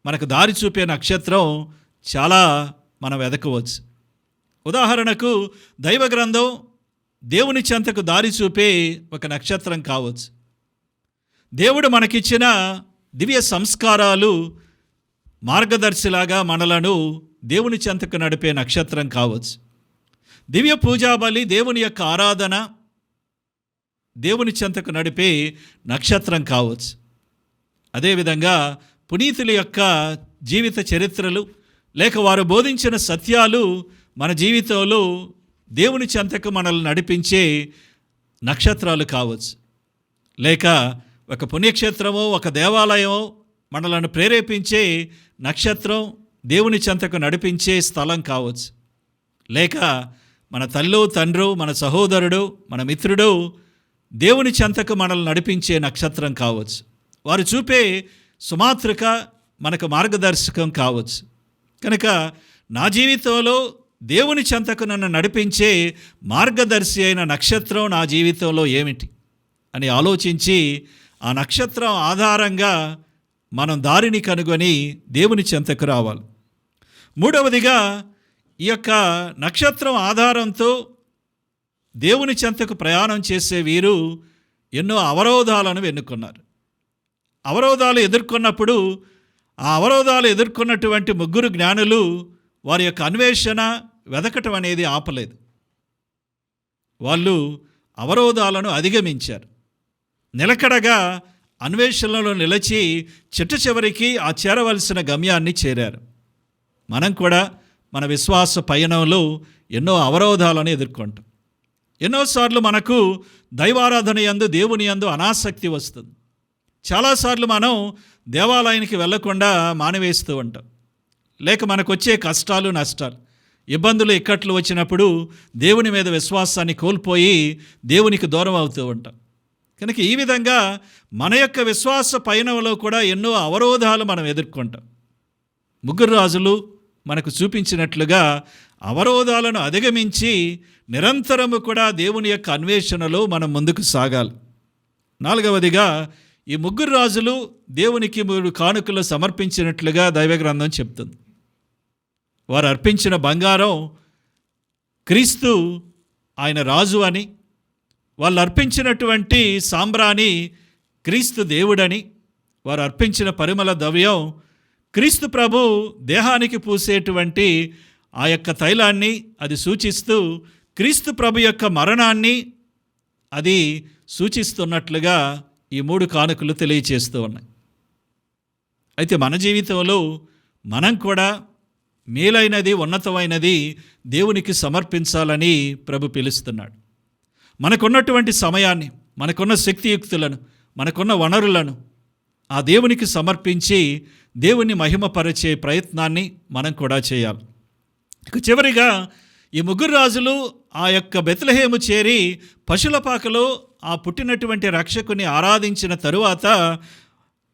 మనకు దారి చూపే నక్షత్రం చాలా మనం వెదకవచ్చు. ఉదాహరణకు దైవ గ్రంథం దేవుని చెంతకు దారి చూపే ఒక నక్షత్రం కావచ్చు. దేవుడు మనకిచ్చిన దివ్య సంస్కారాలు మార్గదర్శిలాగా మనలను దేవుని చెంతకు నడిపే నక్షత్రం కావచ్చు. దివ్య పూజాబలి, దేవుని యొక్క ఆరాధన దేవుని చెంతకు నడిపే నక్షత్రం కావచ్చు. అదేవిధంగా పునీతుల యొక్క జీవిత చరిత్రలు లేక వారు బోధించిన సత్యాలు మన జీవితంలో దేవుని చెంతకు మనల్ని నడిపించే నక్షత్రాలు కావచ్చు. లేక ఒక పుణ్యక్షేత్రమో, ఒక దేవాలయమో మనలను ప్రేరేపించే నక్షత్రం దేవుని చెంతకు నడిపించే స్థలం కావచ్చు. లేక మన తల్లో తండ్రో, మన సహోదరుడు, మన మిత్రుడు దేవుని చెంతకు మనల్ని నడిపించే నక్షత్రం కావచ్చు. వారు చూపే సుమాతృక మనకు మార్గదర్శకం కావచ్చు. కనుక నా జీవితంలో దేవుని చెంతకు నన్ను నడిపించే మార్గదర్శి అయిన నక్షత్రం నా జీవితంలో ఏమిటి అని ఆలోచించి ఆ నక్షత్రం ఆధారంగా మనం దారిని కనుగొని దేవుని చెంతకు రావాలి. మూడవదిగా, ఈ యొక్క నక్షత్రం ఆధారంతో దేవుని చెంతకు ప్రయాణం చేసే వీరు ఎన్నో అవరోధాలను ఎన్నుకున్నారు. అవరోధాలు ఎదుర్కొన్నప్పుడు ఆ అవరోధాలు ఎదుర్కొన్నటువంటి ముగ్గురు జ్ఞానులు వారి యొక్క అన్వేషణ వెదకటం అనేది ఆపలేదు. వాళ్ళు అవరోధాలను అధిగమించారు. నిలకడగా అన్వేషణలో నిలిచి చిట్ట చివరికి ఆ చేరవలసిన గమ్యాన్ని చేరారు. మనం కూడా మన విశ్వాస పయనంలో ఎన్నో అవరోధాలను ఎదుర్కొంటాం. ఎన్నోసార్లు మనకు దైవారాధన యందు, దేవుని యందు అనాసక్తి వస్తుంది. చాలాసార్లు మనం దేవాలయానికి వెళ్లకుండా మానివేస్తూ ఉంటాం. లేక మనకు వచ్చే కష్టాలు, నష్టాలు, ఇబ్బందులు, ఇక్కట్లు వచ్చినప్పుడు దేవుని మీద విశ్వాసాన్ని కోల్పోయి దేవునికి దూరం అవుతూ ఉంటాం. కనుక ఈ విధంగా మన యొక్క విశ్వాస పయనంలో కూడా ఎన్నో అవరోధాలు మనం ఎదుర్కొంటాం. ముగ్గురు రాజులు మనకు చూపించినట్లుగా అవరోధాలను అధిగమించి నిరంతరము కూడా దేవుని యొక్క అన్వేషణలో మనం ముందుకు సాగాలి. నాలుగవదిగా, ఈ ముగ్గురు రాజులు దేవునికి 3 కానుకలు సమర్పించినట్లుగా దైవగ్రంథం చెప్తుంది. వారు అర్పించిన బంగారం క్రీస్తు ఆయన రాజు అని, వాళ్ళు అర్పించినటువంటి సాంబ్రాణి క్రీస్తు దేవుడని, వారు అర్పించిన పరిమళ ద్రవ్యం క్రీస్తు ప్రభు దేహానికి పూసేటువంటి ఆ యొక్క తైలాన్ని అది సూచిస్తూ క్రీస్తు ప్రభు యొక్క మరణాన్ని అది సూచిస్తున్నట్లుగా ఈ 3 కానుకలు తెలియచేస్తూ ఉన్నాయి. అయితే మన జీవితంలో మనం కూడా మేలైనది, ఉన్నతమైనది దేవునికి సమర్పించాలని ప్రభు పిలుస్తున్నాడు. మనకున్నటువంటి సమయాన్ని, మనకున్న శక్తియుక్తులను, మనకున్న వనరులను ఆ దేవునికి సమర్పించి దేవుని మహిమపరిచే ప్రయత్నాన్ని మనం కూడా చేయాలి. ఇక చివరిగా, ఈ ముగ్గురు రాజులు ఆ యొక్క బెత్లెహేము చేరి పశులపాకలో ఆ పుట్టినటువంటి రక్షకుని ఆరాధించిన తరువాత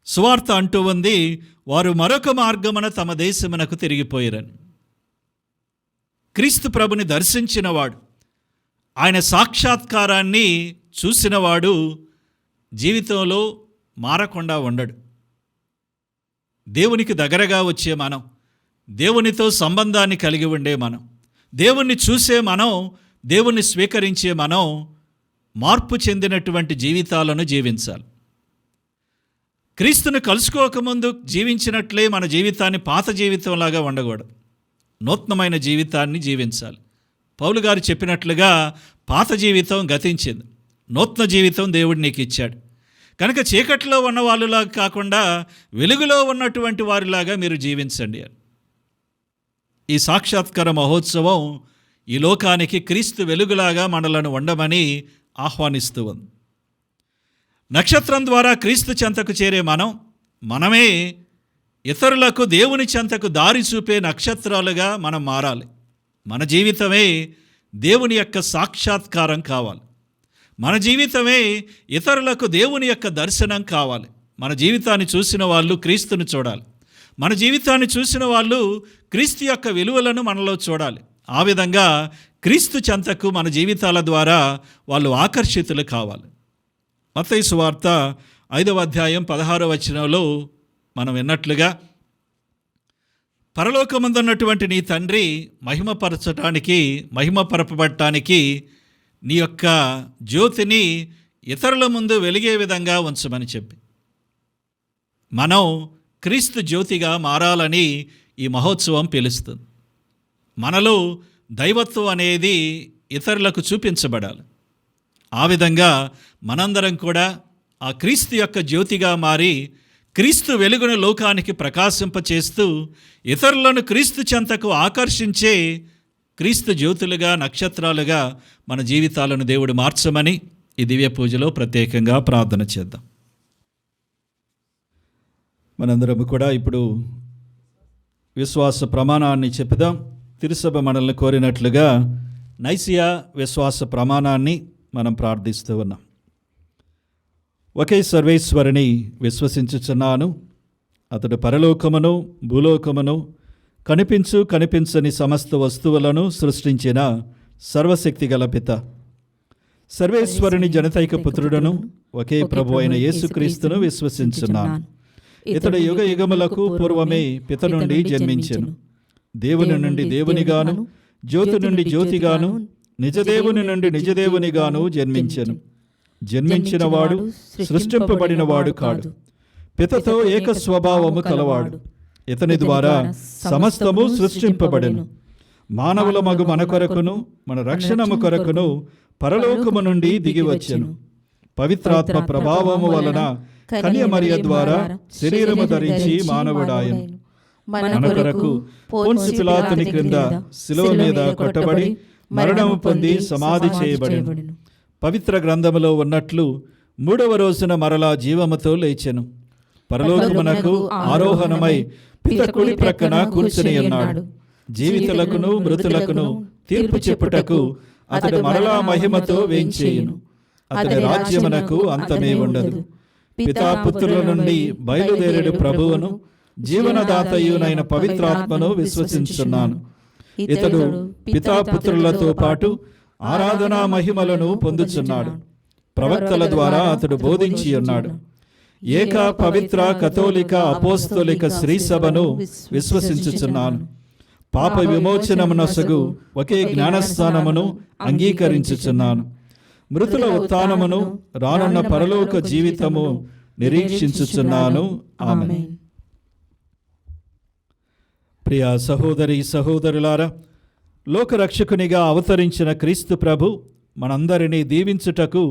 సువార్త అంటూ ఉంది, వారు మరొక మార్గమున తమ దేశమునకు తిరిగిపోయారని. క్రీస్తు ప్రభుని దర్శించినవాడు, ఆయన సాక్షాత్కారాన్ని చూసినవాడు జీవితంలో మారకుండా ఉండడు. దేవునికి దగ్గరగా వచ్చే మనం, దేవునితో సంబంధాన్ని కలిగి ఉండే మనం, దేవుణ్ణి చూసే మనం, దేవుణ్ణి స్వీకరించే మనం మార్పు చెందినటువంటి జీవితాలను జీవించాలి. క్రీస్తును కలుసుకోకముందు జీవించినట్లే మన జీవితాన్ని పాత జీవితంలాగా ఉండకూడదు. నూతనమైన జీవితాన్ని జీవించాలి. పౌలు గారు చెప్పినట్లుగా పాత జీవితం గతించింది, నూతన జీవితం దేవుడు నీకు ఇచ్చాడు. కనుక చీకట్లో ఉన్న వాళ్ళలాగా కాకుండా వెలుగులో ఉన్నటువంటి వారిలాగా మీరు జీవించండి. ఈ సాక్షాత్కార మహోత్సవం ఈ లోకానికి క్రీస్తు వెలుగులాగా మనలను ఉండమని ఆహ్వానిస్తూ ఉంది. నక్షత్రం ద్వారా క్రీస్తు చెంతకు చేరే మనమే ఇతరులకు దేవుని చెంతకు దారి చూపే నక్షత్రాలుగా మనం మారాలి. మన జీవితమే దేవుని యొక్క సాక్షాత్కారం కావాలి. మన జీవితమే ఇతరులకు దేవుని యొక్క దర్శనం కావాలి. మన జీవితాన్ని చూసిన వాళ్ళు క్రీస్తును చూడాలి. మన జీవితాన్ని చూసిన వాళ్ళు క్రీస్తు యొక్క విలువలను మనలో చూడాలి. ఆ విధంగా క్రీస్తు చెంతకు మన జీవితాల ద్వారా వాళ్ళు ఆకర్షితులు కావాలి. మత్తయి సువార్త 5వ అధ్యాయం 16వ వచనంలో మనం విన్నట్లుగా, పరలోకమందున్నటువంటి నీ తండ్రి మహిమపరపబడటానికి నీ యొక్క జ్యోతిని ఇతరుల ముందు వెలిగే విధంగా ఉంచమని చెప్పి, మనం క్రీస్తు జ్యోతిగా మారాలని ఈ మహోత్సవం పిలుస్తుంది. మనలో దైవత్వం అనేది ఇతరులకు చూపించబడాలి. ఆ విధంగా మనందరం కూడా ఆ క్రీస్తు యొక్క జ్యోతిగా మారి క్రీస్తు వెలుగును లోకానికి ప్రకాశింపచేస్తూ ఇతరులను క్రీస్తు చెంతకు ఆకర్షించే క్రీస్తు జ్యోతులుగా, నక్షత్రాలుగా మన జీవితాలను దేవుడు మార్చమని ఈ దివ్య పూజలో ప్రత్యేకంగా ప్రార్థన చేద్దాం. మనందరం కూడా ఇప్పుడు విశ్వాస ప్రమాణాన్ని చెప్పుదాం. తిరుసభ మనల్ని కోరినట్లుగా నైసియా విశ్వాస ప్రమాణాన్ని మనం ప్రార్థిస్తూ ఉన్నాం. ఒకే సర్వేశ్వరుని విశ్వసించుచున్నాను, అతడు పరలోకమును భూలోకమును కనిపించని సమస్త వస్తువులను సృష్టించిన సర్వశక్తి గల పిత, సర్వేశ్వరుని జనతైక పుత్రుడను ఒకే ప్రభు అయిన యేసుక్రీస్తును విశ్వసించున్నాను. ఇతడు యుగ యుగములకు పూర్వమే పిత నుండి జన్మించెను. దేవుని నుండి దేవునిగాను, జ్యోతి నుండి జ్యోతిగాను, నిజదేవుని నుండి నిజదేవునిగాను జన్మించెను. జన్మించినవాడు సృష్టింపబడినవాడు కాడు, పితతో ఏక స్వభావము కలవాడు. ఇతని ద్వారా సమస్తము సృష్టింపబడెను. మానవుల మగు మన కొరకును మన రక్షణము కొరకును పరలోకము నుండి దిగివచ్చెను. పవిత్రాత్మ ప్రభావము వలన కన్యమరియ ద్వారా శరీరము ధరించి మానవుడాయను. మన కొరకు పొన్సు పిలాతుని క్రింద శిలువ మీద కొట్టబడి మరణము పొంది సమాధి చేయబడెను. పవిత్ర గ్రంథములో ఉన్నట్లు మూడవ రోజున మరలా జీవముతో లేచెను. పరలోకమునకు ఆరోహణమై పిత కుడి ప్రక్కన కూర్చుని ఉన్నాడు. జీవితులకును మృతులకును తీర్పు చెప్పుటకు అతడు మరలా మహిమతో వేంచేయును. అతడి రాజ్యమునకు అంతమే ఉండదు. పితాపుత్రుల నుండి బయలుదేరుడు ప్రభువును జీవనదాతయునైన పవిత్రాత్మను విశ్వసించున్నాను. ఇతడు పితాపుత్రులతో పాటు ఆరాధనా మహిమలను పొందుచున్నాడు. ప్రవక్తల ద్వారా అతడు బోధించి ఉన్నాడు. ఏక పవిత్ర కథోలిక అపోస్తోలిక శ్రీసభను విశ్వసించుచున్నాను. పాప విమోచనమునొసగు ఒకే జ్ఞానస్థానమును అంగీకరించుచున్నాను. మృతుల ఉత్థానమును రానున్న పరలోక జీవితము నిరీక్షించుచున్నాను. ఆమేన్. ప్రియ సహోదరి సహోదరులారా, లోకరక్షకునిగా అవతరించిన క్రీస్తు ప్రభు మనందరినీ దీవించుటకు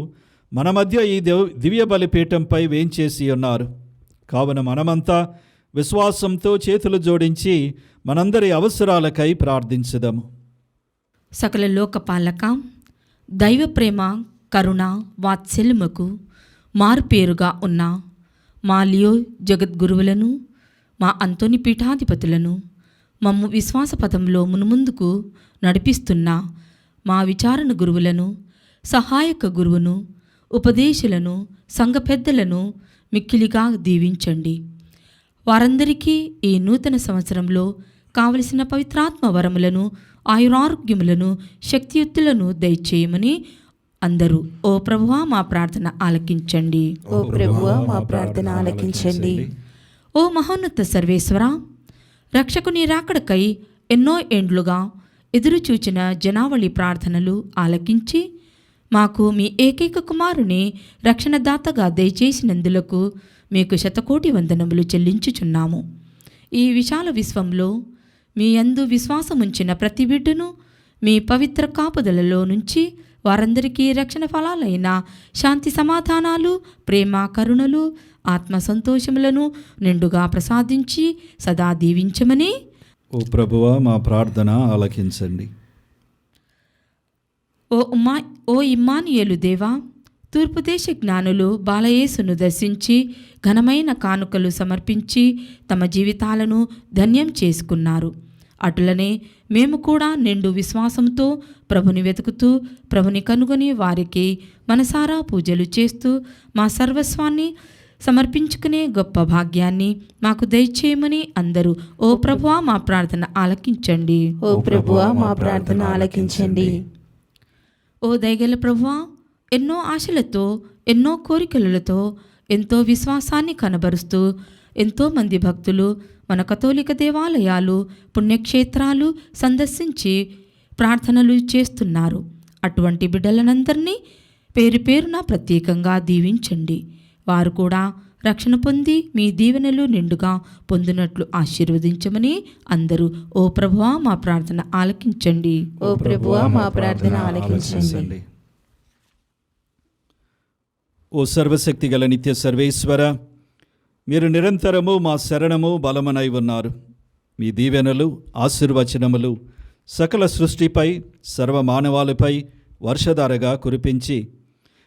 మన మధ్య ఈ దివ్య బలిపీఠంపై వేంచేసి ఉన్నారు. కావున మనమంతా విశ్వాసంతో చేతులు జోడించి మనందరి అవసరాలకై ప్రార్థించుదాము. సకల లోకపాలక, దైవ ప్రేమ, కరుణ, వాత్సల్యముకు మారుపేరుగా ఉన్న మా లియో జగద్గురువులను, మా అంతోని పీఠాధిపతులను, మమ్ము విశ్వాస పథంలో మునుముందుకు నడిపిస్తున్న మా విచారణ గురువులను, సహాయక గురువును, ఉపదేశులను, సంఘ పెద్దలను మిక్కిలిగా దీవించండి. వారందరికీ ఈ నూతన సంవత్సరంలో కావలసిన పవిత్రాత్మ వరములను, ఆయురారోగ్యములను, శక్తియుక్తులను దయచేయమని అందరూ ఓ ప్రభువా మా ప్రార్థన ఆలకించండి. ఓ ప్రభువా మా ప్రార్థన ఆలకించండి. ఓ మహోన్నత సర్వేశ్వర, రక్షకుని రాకడకై ఎన్నో ఏండ్లుగా ఎదురుచూచిన జనావళి ప్రార్థనలు ఆలకించి మాకు మీ ఏకైక కుమారుని రక్షణదాతగా దయచేసినందులకు మీకు శతకోటి వందనములు చెల్లించుచున్నాము. ఈ విశాల విశ్వంలో మీ యందు విశ్వాసముంచిన ప్రతి బిడ్డను మీ పవిత్ర కాపుదలలో నుంచి వారందరికీ రక్షణ ఫలాలైన శాంతి సమాధానాలు, ప్రేమ, కరుణలు, ఆత్మ సంతోషములను నిండుగా ప్రసాదించి సదా దీవించమని ఓ ప్రభువా మా ప్రార్థన ఆలకించండి. ఓ ఇమ్మానుయేలు దేవా, తూర్పు దేశ జ్ఞానులు బాలయేసును దర్శించి ఘనమైన కానుకలు సమర్పించి తమ జీవితాలను ధన్యం చేసుకున్నారు. అటులనే మేము కూడా నిండు విశ్వాసంతో ప్రభుని వెతుకుతూ ప్రభుని కనుగొని వారికి మనసారా పూజలు చేస్తూ మా సర్వస్వాన్ని సమర్పించుకునే గొప్ప భాగ్యాన్ని మాకు దయచేయమని అందరూ ఓ ప్రభువా మా ప్రార్థన ఆలకించండి. ఓ ప్రభువా మా ప్రార్థన ఆలకించండి. ఓ దయగల ప్రభువా, ఎన్నో ఆశలతో, ఎన్నో కోరికలతో, ఎంతో విశ్వాసాన్ని కనబరుస్తూ ఎంతోమంది భక్తులు మన కథోలిక దేవాలయాలు, పుణ్యక్షేత్రాలు సందర్శించి ప్రార్థనలు చేస్తున్నారు. అటువంటి బిడ్డలనందరినీ పేరు పేరున ప్రత్యేకంగా దీవించండి. వారు కూడా రక్షణ పొంది మీ దీవెనలు నిండుగా పొందినట్లు ఆశీర్వదించమని అందరూ ఓ ప్రభువా మా ప్రార్థన ఆలకించండి. ఓ ప్రభువా మా ప్రార్థన ఆలకించండి. ఓ సర్వశక్తి గల నిత్య సర్వేశ్వర, మీరు నిరంతరము మా శరణము బలమనై ఉన్నారు. మీ దీవెనలు, ఆశీర్వచనములు సకల సృష్టిపై, సర్వమానవాళిపై వర్షధారగా కురిపించి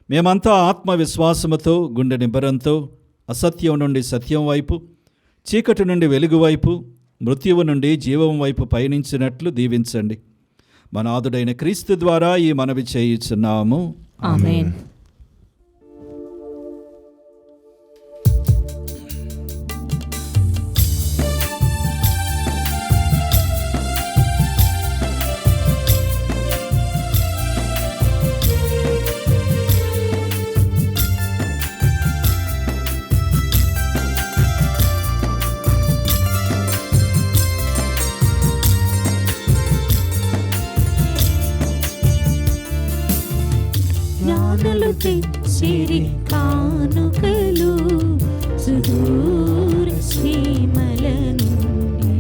మేమంతా ఆత్మవిశ్వాసముతో, గుండె నిబ్బరంతో అసత్యం నుండి సత్యం వైపు, చీకటి నుండి వెలుగు వైపు, మృత్యువు నుండి జీవం వైపు పయనించినట్లు దీవించండి. మన నాథుడైన క్రీస్తు ద్వారా ఈ మనవి చేయుచున్నాము. ఆమేన్. జ్ఞానులు తెచ్చిరి కానుకలు సుదూర సీమల నుండి,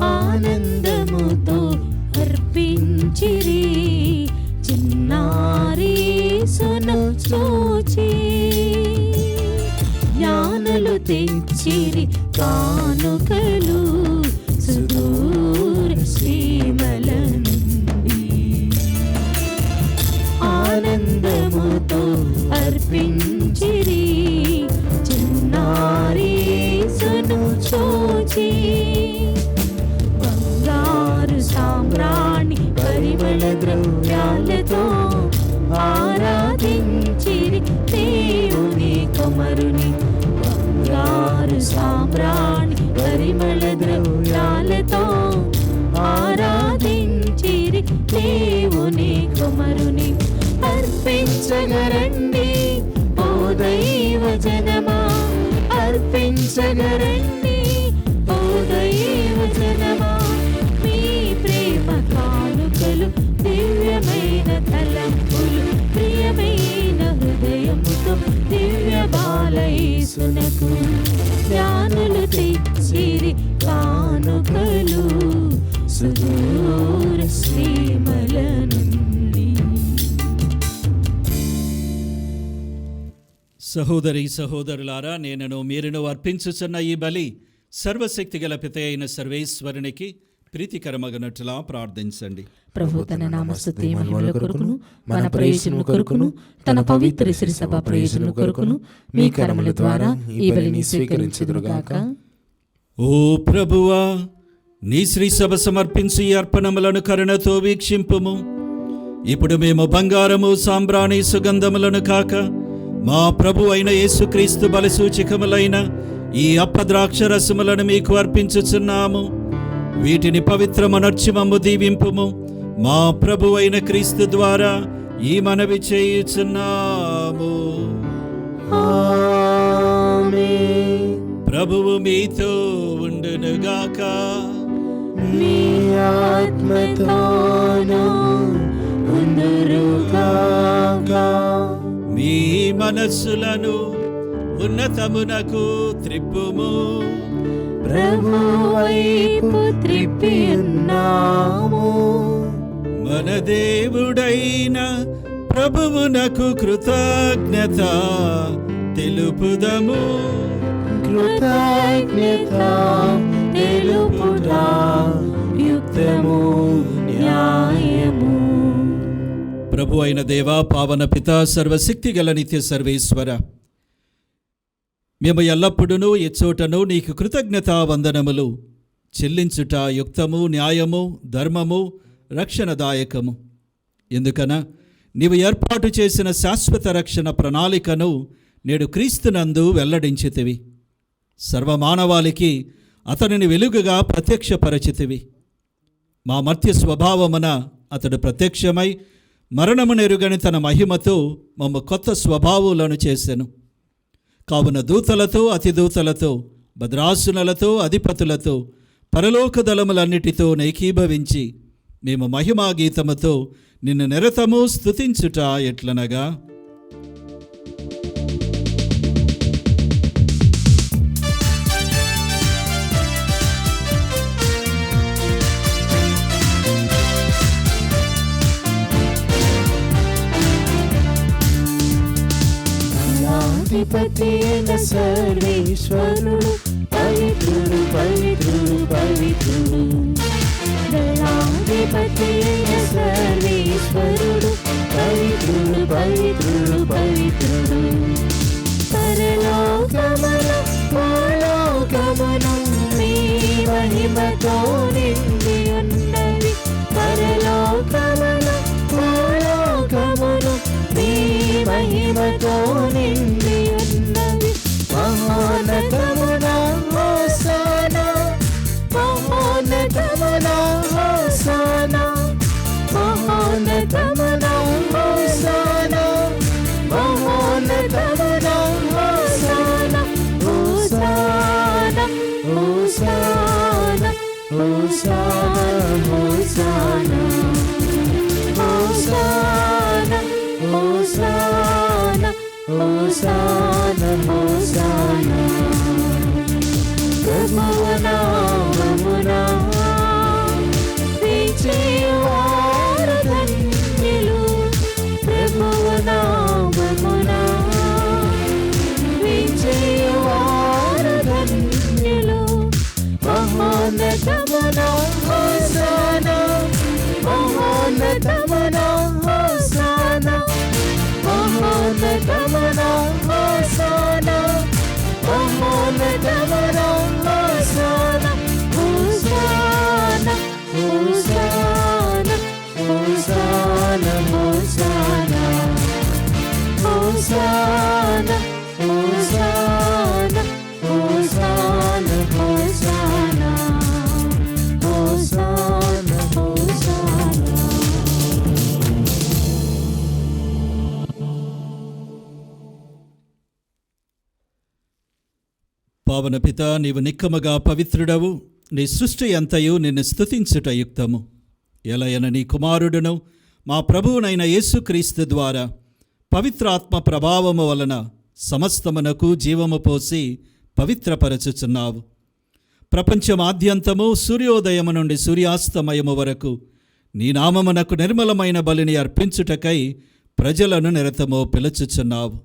ఆనందముతో అర్పించిరి చిన్నారి సును చూచి. జ్ఞానులు తెచ్చిరి కానుకలు సుదూర సీమల నుండి, ఆనందముతో అర్పించిరి చిన్నారి సును చూచి. బంగారు సామ్రాణి పరిమళ ద్రవ్యాలతో ఆరాధించిరి దేవుని కుమారుని. బంగారు సామ్రాణి పరిమళ ద్రవ్యాలతో ఆరాధించిరి దేవుని కుమారుని. అర్పించగరండి ఓ దైవ జనమా, అర్పించగరండి ఓ దైవ జనమా. మీ ప్రేమ కానుకలు దివ్యమైన తలంపులు, ప్రియమైన హృదయముతో దివ్య బాలయేసునకు. జ్ఞానులు తెచ్చిరి కానుకలు సుదూర సీమల నుండి. సహోదరి సహోదరులారా, నేనును మీరును అర్పించుచున్న ఈ బలి సర్వశక్తిగల పిత అయిన సర్వేశ్వరునికి ప్రీతికరమగనట్లా ప్రార్థించండి. ప్రభు తన నామస్తుతి మహిమల కొరకును, మన ప్రయోజనము కొరకును, తన పవిత్ర శ్రీ సభ ప్రయోజనము కొరకును మీ కరముల ద్వారా ఈ బలిని స్వీకరించుదురుగాక. ఓ ప్రభువా, నీ శ్రీ సభ సమర్పించి ఈ అర్పణములను కరుణతో వీక్షింపుము. ఇప్పుడు మేము బంగారము సాంబ్రాణి సుగంధములను కాక మా ప్రభు అయిన యేసుక్రీస్తు బలిసూచికములైన ఈ అప్పద్రాక్షరసములను మీకు అర్పించుచున్నాము. వీటిని పవిత్రమనర్చి మమ్ము దీవింపుము. మా ప్రభు అయిన క్రీస్తు ద్వారా ఈ మనవి చేయుచున్నాము. ప్రభువు మీతో ఉండునుగాక. మీ ఆత్మతోనూ ఉండునుగాక. మీ మనస్సులను ఉన్నతమునకు త్రిప్పుము. ప్రభు వైపు త్రిప్పి ఉన్నాము. మన దేవుడైన ప్రభువునకు కృతజ్ఞత తెలుపుదము. కృతజ్ఞత తెలుపుట యుక్తము న్యాయము. ప్రభు అయిన దేవా, పావన పిత, సర్వశక్తి గల నిత్య సర్వేశ్వర, మేము ఎల్లప్పుడూ ఎచ్చోటను నీకు కృతజ్ఞతా వందనములు చెల్లించుట యుక్తము, న్యాయము, ధర్మము, రక్షణదాయకము. ఎందుకన నీవు ఏర్పాటు చేసిన శాశ్వత రక్షణ ప్రణాళికను నేడు క్రీస్తునందు వెల్లడించితివి. సర్వమానవాళికి అతనిని వెలుగుగా ప్రత్యక్షపరచితివి. మా మర్త్య స్వభావమున అతడు ప్రత్యక్షమై మరణమునెరుగని తన మహిమతో మమ్మ కొత్త స్వభావాలను చేసెను. కావున దూతలతో, అతిదూతలతో, భద్రాసునులతో, అధిపతులతో, పరలోక దళములన్నిటితో ఏకీభవించి మేము మహిమా గీతముతో నిన్ను నిరతము స్తుతించుట ఎట్లనగా, అధిపతి అయిన సర్వేశ్వరుడు పవిత్రుడు పవిత్రుడు పవిత్రుడు. దయాధిపతి అయిన సర్వేశ్వరుడు పవిత్రుడు పవిత్రుడు పవిత్రుడు. పరలోకమును భూలోకమును మీ మహిమతో నిండి ఉన్నవి. హోసానా హోసానా ప్రభువు నామమున విజయవారు ధన్యులు ప్రభువు నామమున విజయవారు ధన్యులు మహోన్నతమున హోసానా మహోన్నతమున హోసానా మహోన్నతమున హోసానా మహోన్నతమున hosanna hosanna hosanna hosanna hosanna hosanna hosanna hosanna hosanna hosanna hosanna. పావన పిత, నీవు నిక్కముగా పవిత్రుడవు. నీ సృష్టి అంతయు నిన్ను స్తుతించుట యుక్తము. ఎలయన నీ కుమారుడును మా ప్రభువునైన యేసుక్రీస్తు ద్వారా పవిత్రాత్మ ప్రభావము వలన సమస్తమునకు జీవము పోసి పవిత్రపరచుచున్నావు. ప్రపంచమాద్యంతము సూర్యోదయము నుండి సూర్యాస్తమయము వరకు నీ నామమునకు నిర్మలమైన బలిని అర్పించుటకై ప్రజలను నిరతము పిలుచుచున్నావు.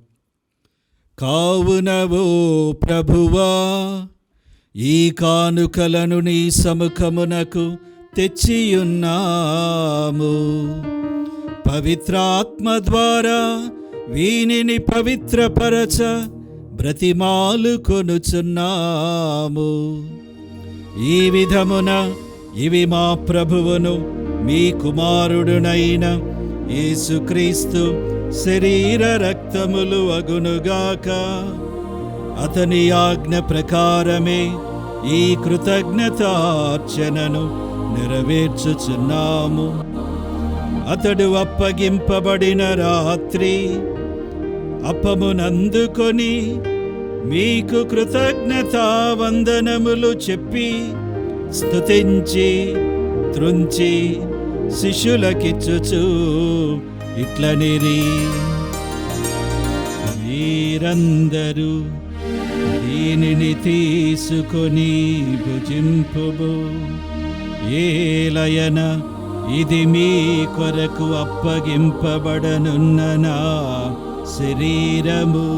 కావునవో ప్రభువా, ఈ కానుకలను నీ సముఖమునకు తెచ్చియున్నాము. పవిత్రాత్మ ద్వారా వీనిని పవిత్రపరచ బ్రతిమాలు కొనుచున్నాము. ఈ విధమున ఇవి మా ప్రభువును మీ కుమారుడునైన యేసుక్రీస్తు శరీర రక్తములు అగునుగాక. అతని ఆజ్ఞ ప్రకారమే ఈ కృతజ్ఞతార్చనను నెరవేర్చుచున్నాము. అతడు అప్పగింపబడిన రాత్రి అప్పమునందుకొని మీకు కృతజ్ఞతావందనములు చెప్పి స్తుతించి త్రుంచి శిష్యులకిచ్చుచు ఇట్లనిరి, మీరందరూ దీనిని తీసుకొని భుజింపుము. ఏలయన ఇది మీ కొరకు అప్పగింపబడనున్న నా శరీరము.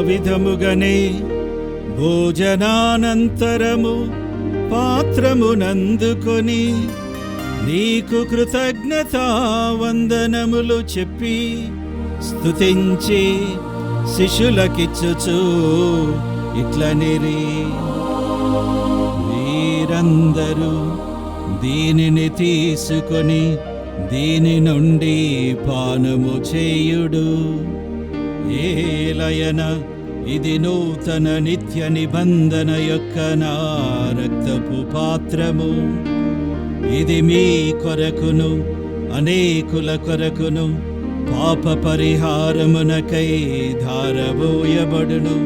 విధముగనే భోజనానంతరము పాత్రమునందుకొని నీకు కృతజ్ఞతావందనములు చెప్పి స్తుతించి శిష్యులకిచ్చుచు ఇట్లనిరి, మీరందరూ దీనిని తీసుకొని దీని నుండి పానము చేయుడు. ఏలయన ఇది నూతన నిత్య నిబంధన యొక్క నా రక్తపు పాత్రము. ఇది మీ కొరకును అనేకుల కొరకును పాప పరిహారమునకై ధారబోయబడును.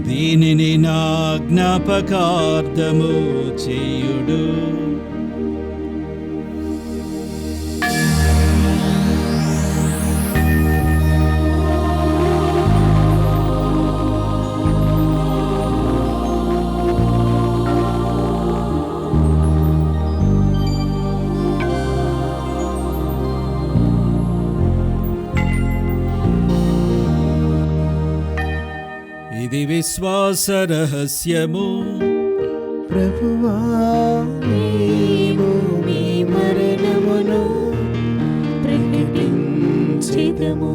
దీనిని నా జ్ఞాపకార్థము చేయుడు. ఇది విశ్వాస రహస్యము. ప్రభువా, మేము మీ మరణమును ప్రకటించెదము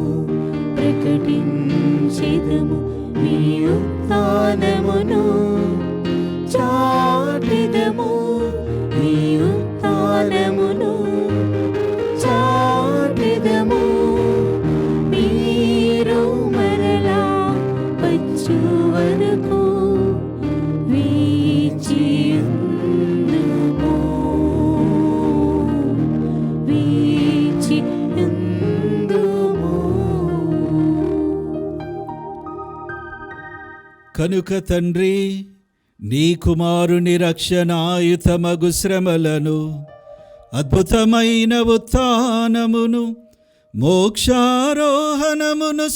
మీ ఉత్థానమును చాటెదము మీ ఉత్థానమును చాటెదము. మీరు మరలా వచ్చు వరకు వేచియుందుము. కనుక తండ్రి, నీ కుమారుని రక్షణాయుతమగు శ్రమలను, అద్భుతమైన ఉత్థానమును, మోక్షారోహణమును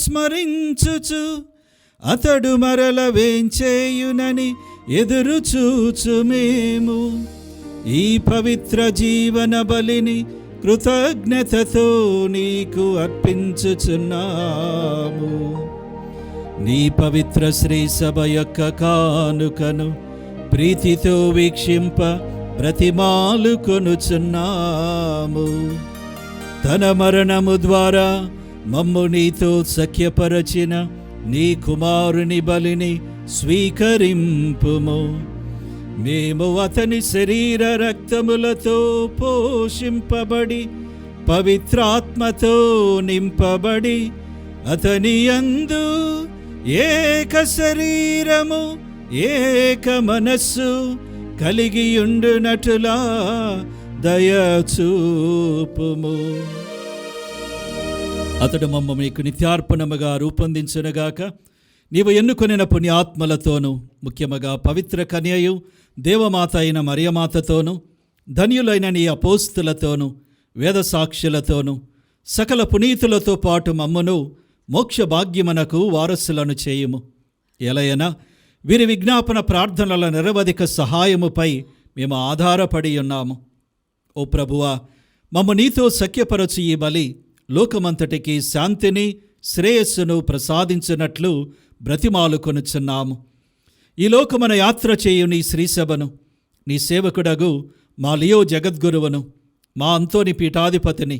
స్మరించుచు అతడు మరల వేంచేయునని ఎదురుచూచు మేము ఈ పవిత్ర జీవన బలిని కృతజ్ఞతతో నీకు అర్పించుచున్నాము. నీ పవిత్ర శ్రీ సభ యొక్క కానుకను ప్రీతితో వీక్షింప బ్రతిమాలుకొనుచున్నాము. తన మరణము ద్వారా మమ్ము నీతో సఖ్యపరచిన నీ కుమారుని బలిని స్వీకరింపుము. మేము అతని శరీర రక్తములతో పోషింపబడి పవిత్రాత్మతో నింపబడి అతని యందు ఏక శరీరము ఏక మనస్సు కలిగియుండునటులా దయచూపుము. అతడు మమ్మ మీకు నిత్యార్పణముగా రూపొందించునుగాక. నీవు ఎన్నుకొనిన పుణ్యాత్మలతోనూ, ముఖ్యముగా పవిత్ర కన్యయు దేవమాత అయిన మరియమాతతోనూ, ధన్యులైన నీ అపోస్తులతోనూ, వేద సాక్షులతోనూ, సకల పునీతులతో పాటు మమ్మును మోక్ష భాగ్యమునకు వారసులను చేయుము. ఎలయనా వీరి విజ్ఞాపన ప్రార్థనల నిరవధిక సహాయముపై మేము ఆధారపడి ఉన్నాము. ఓ ప్రభువా, మమ్ము నీతో సఖ్యపరచు ఈ బలి లోకమంతటికి శాంతిని శ్రేయస్సును ప్రసాదించినట్లు బ్రతిమాలుకొనుచున్నాము. ఈ లోకమున యాత్ర చేయు నీ శ్రీసభను, నీ సేవకుడగు మా లియో జగద్గురువును, మా అంతోని పీఠాధిపతిని,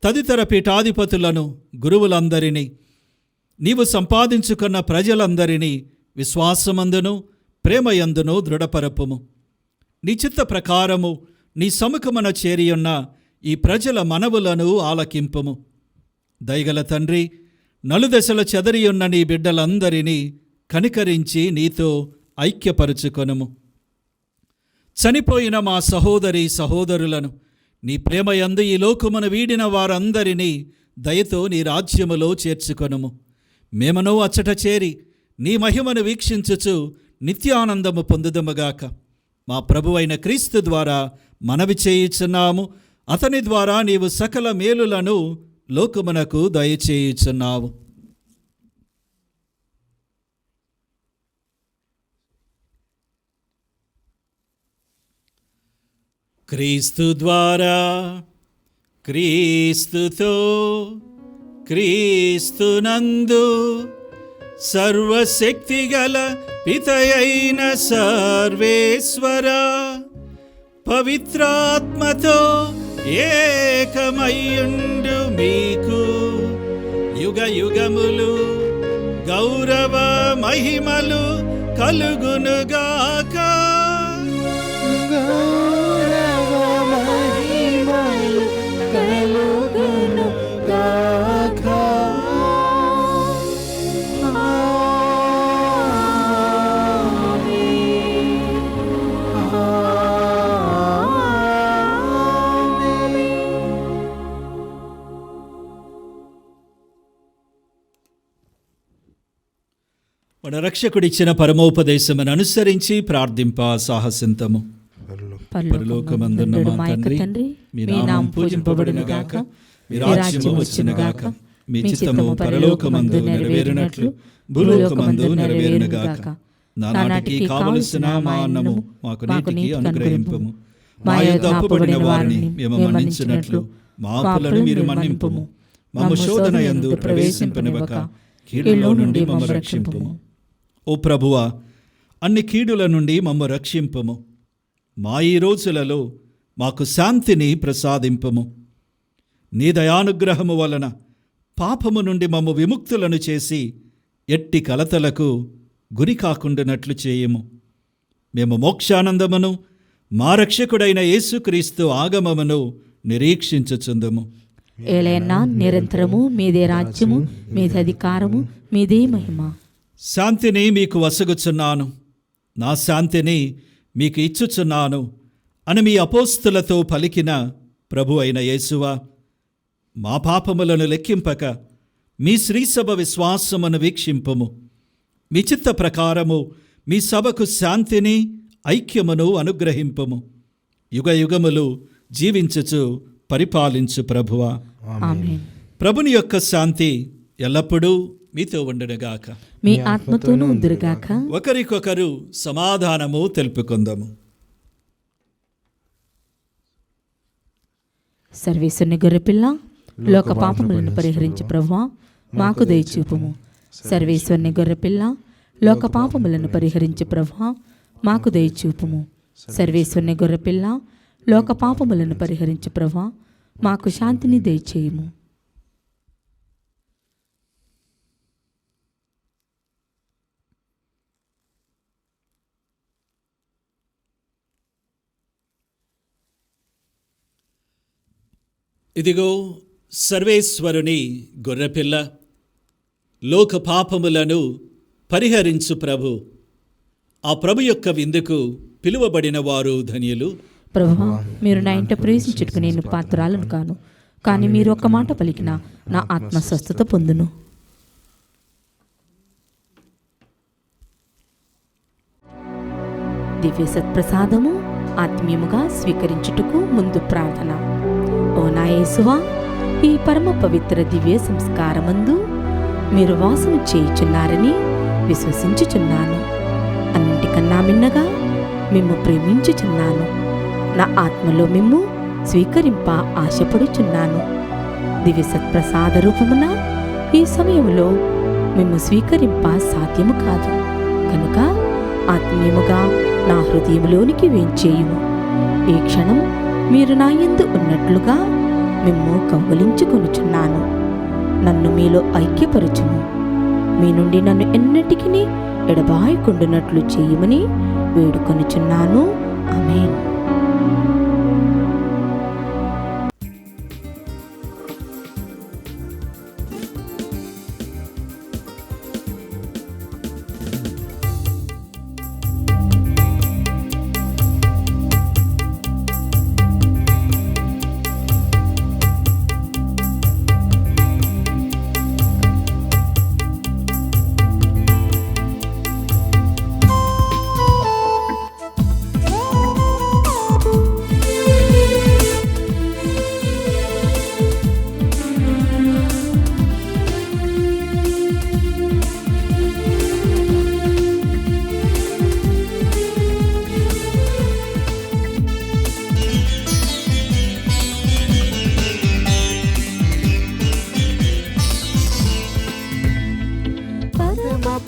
తదితర పీఠాధిపతులను, గురువులందరినీ, నీవు సంపాదించుకున్న ప్రజలందరినీ విశ్వాసమందును ప్రేమయందును దృఢపరపుము. నీ చిత్త ప్రకారము నీ సముఖమున చేరియున్న ఈ ప్రజల మనవులను ఆలకింపుము. దయగల తండ్రి, నలుదశల చెదరియున్న నీ బిడ్డలందరినీ కనికరించి నీతో ఐక్యపరుచుకొనుము. చనిపోయిన మా సహోదరి సహోదరులను నీ ప్రేమయందు ఈ లోకమును వీడిన వారందరినీ దయతో నీ రాజ్యములో చేర్చుకొనుము. మేమనో అచ్చట చేరి నీ మహిమను వీక్షించుచు నిత్యానందము పొందుదముగాక. మా ప్రభువైన క్రీస్తు ద్వారా మనవి చేయుచున్నాము. అతని ద్వారా నీవు సకల మేలులను లోకమునకు దయచేయుచున్నావు. క్రీస్తు ద్వారా, క్రీస్తుతో, క్రీస్తునందు సర్వశక్తిగల పితయైన సర్వేశ్వర పవిత్రాత్మతో ఏకమయ్యుండు మీకు యుగ యుగములు గౌరవ మహిమలు కలుగునుగాక. మన రక్షకుడిచ్చిన పరమోపదేశమును అనుసరించి ప్రార్థింప సాహసింతము. పరలోకమందున్న మా తండ్రి, మీ నామం పూజింపబడునుగాక, మీ రాజ్యము వచ్చునుగాక, మీ చిత్తము పరలోకమందు నెరవేరునట్లు భూలోకమందు నెరవేరునుగాక. నానాటికి కావలసిన మా అన్నము మాకు నేటికి అనుగ్రహింపుము. మా యొద్ద అప్పుబడిన వారిని మేము మన్నించినట్లు మా అప్పులను మీరు మన్నింపుము. మమ్ము శోధన యందు ప్రవేశింపనివ్వక కీడులో నుండి మమ్ము రక్షింపుము. ఓ ప్రభువా, అన్ని కీడుల నుండి మమ్ము రక్షింపుము. మా ఈ రోజులలో మాకు శాంతిని ప్రసాదింపుము. నీ దయానుగ్రహము వలన పాపము నుండి మమ్ము విముక్తులను చేసి ఎట్టి కలతలకు గురి కాకుండానట్లు చేయుము. మేము మోక్షానందమును మా రక్షకుడైన యేసుక్రీస్తు ఆగమమును నిరీక్షించుచుందుము. ఏలైనా నిరంతరము మీదే రాజ్యము, మీదే అధికారము, మీదే మహిమ. శాంతిని మీకు వసగుచున్నాను, నా శాంతిని మీకు ఇచ్చుచున్నాను అని మీ అపోస్తులతో పలికిన ప్రభు అయిన యేసువా, మా పాపములను లెక్కింపక మీ శ్రీసభ విశ్వాసమును వీక్షింపుము. మీ చిత్త ప్రకారము మీ సభకు శాంతిని ఐక్యమును అనుగ్రహింపము. యుగ యుగములు జీవించుచు పరిపాలించు ప్రభువా. ఆమేన్. ప్రభుని యొక్క శాంతి ఎల్లప్పుడూ మీతో ఉండునుగాక. మీ ఆత్మతోనూ ఉందురుగాక. ఒకరికొకరు సమాధానము తెలుపుకుందాము. సర్వేశ్వరుని గొర్రెపిల్ల, లోక పాపములను పరిహరించి ప్రభువా మాకు దయచూపుము. సర్వేశ్వరుని గొర్రెపిల్ల, లోక పాపములను పరిహరించి ప్రభువా మాకు దయచూపుము. సర్వేశ్వరుని గొర్రెపిల్ల, లోక పాపములను పరిహరించి ప్రభువా మాకు శాంతిని దయచేయుము. ఇదిగో సర్వేశ్వరుని గొర్రెపిల్ల, లోక పాపములను పరిహరించు ప్రభు. ఆ ప్రభు యొక్క విందుకు పిలువబడిన వారు ధన్యులు. ప్రభువా, మీరు నా ఇంట ప్రవేశించుటకు నేను పాత్రాలను కాను, కానీ మీరు ఒక్క మాట పలికిన నా ఆత్మ స్వస్థత పొందును. దివ్య సత్ప్రసాదము ఆత్మీయముగా స్వీకరించుటకు ముందు ప్రార్థన. ఓ నా యేసువా, ఈ పరమ పవిత్ర దివ్య సంస్కారమందు మీరు వాసము చేయుచున్నారని విశ్వసించుచున్నాను. అన్నింటికన్నా మిన్నగా మిమ్ము ప్రేమించుచున్నాను. నా ఆత్మలో మిమ్ము స్వీకరింప ఆశపడుచున్నాను. దివ్య సత్ప్రసాద రూపమున ఈ సమయంలో మిమ్ము స్వీకరింప సాధ్యము కాదు కనుక ఆత్మీయముగా నా హృదయంలోనికి వేంచేయుము. ఈ క్షణం మీరు నా యందు ఉన్నట్లుగా మిమ్ము కౌగిలించుకొనుచున్నాను. నన్ను మీలో ఐక్యపరచుము. మీ నుండి నన్ను ఎన్నటికీ ఎడబాయకుండునట్లు చేయమని వేడుకొనుచున్నాను. ఆమేన్.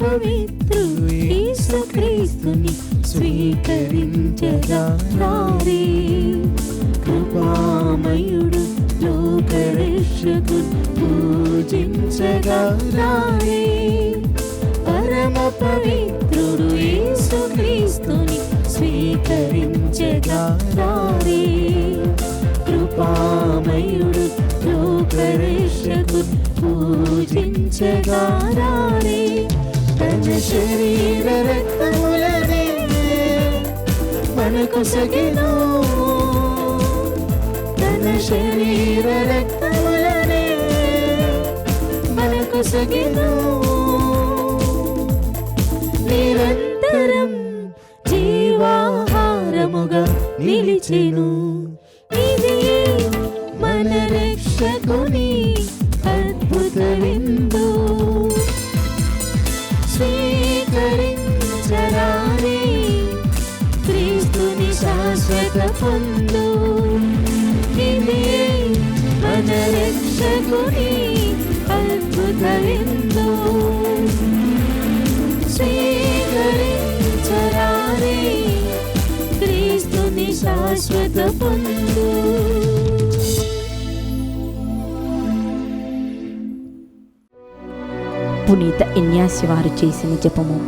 పవిత్రుడు యేసుక్రీస్తుని స్వీకరించగా రారే. కృపామయుడు లోకరక్షకుడు పూజించగా రారే. పరమ పవిత్రుడు యేసుక్రీస్తుని స్వీకరించగా రారే. కృపామయుడు లోకరక్షకుడు పూజించగా రారే. తన శరీర రక్తములనే మనకు సగిను. తన శరీర రక్తములనే మనకు సగిను. నిరంతరం జీవాహారముగా నిలిచెను. ఇది మన రక్షకుని అద్భుత విందు. స్వీకరించరారే క్రీస్తుని శాశ్వత పొందు. ఇది మన రక్షకుని అద్భుత విందు. స్వీకరించరారే క్రీస్తుని శాశ్వత పొందు. పునీత ఇన్యాసి వారు చేసిన జపము.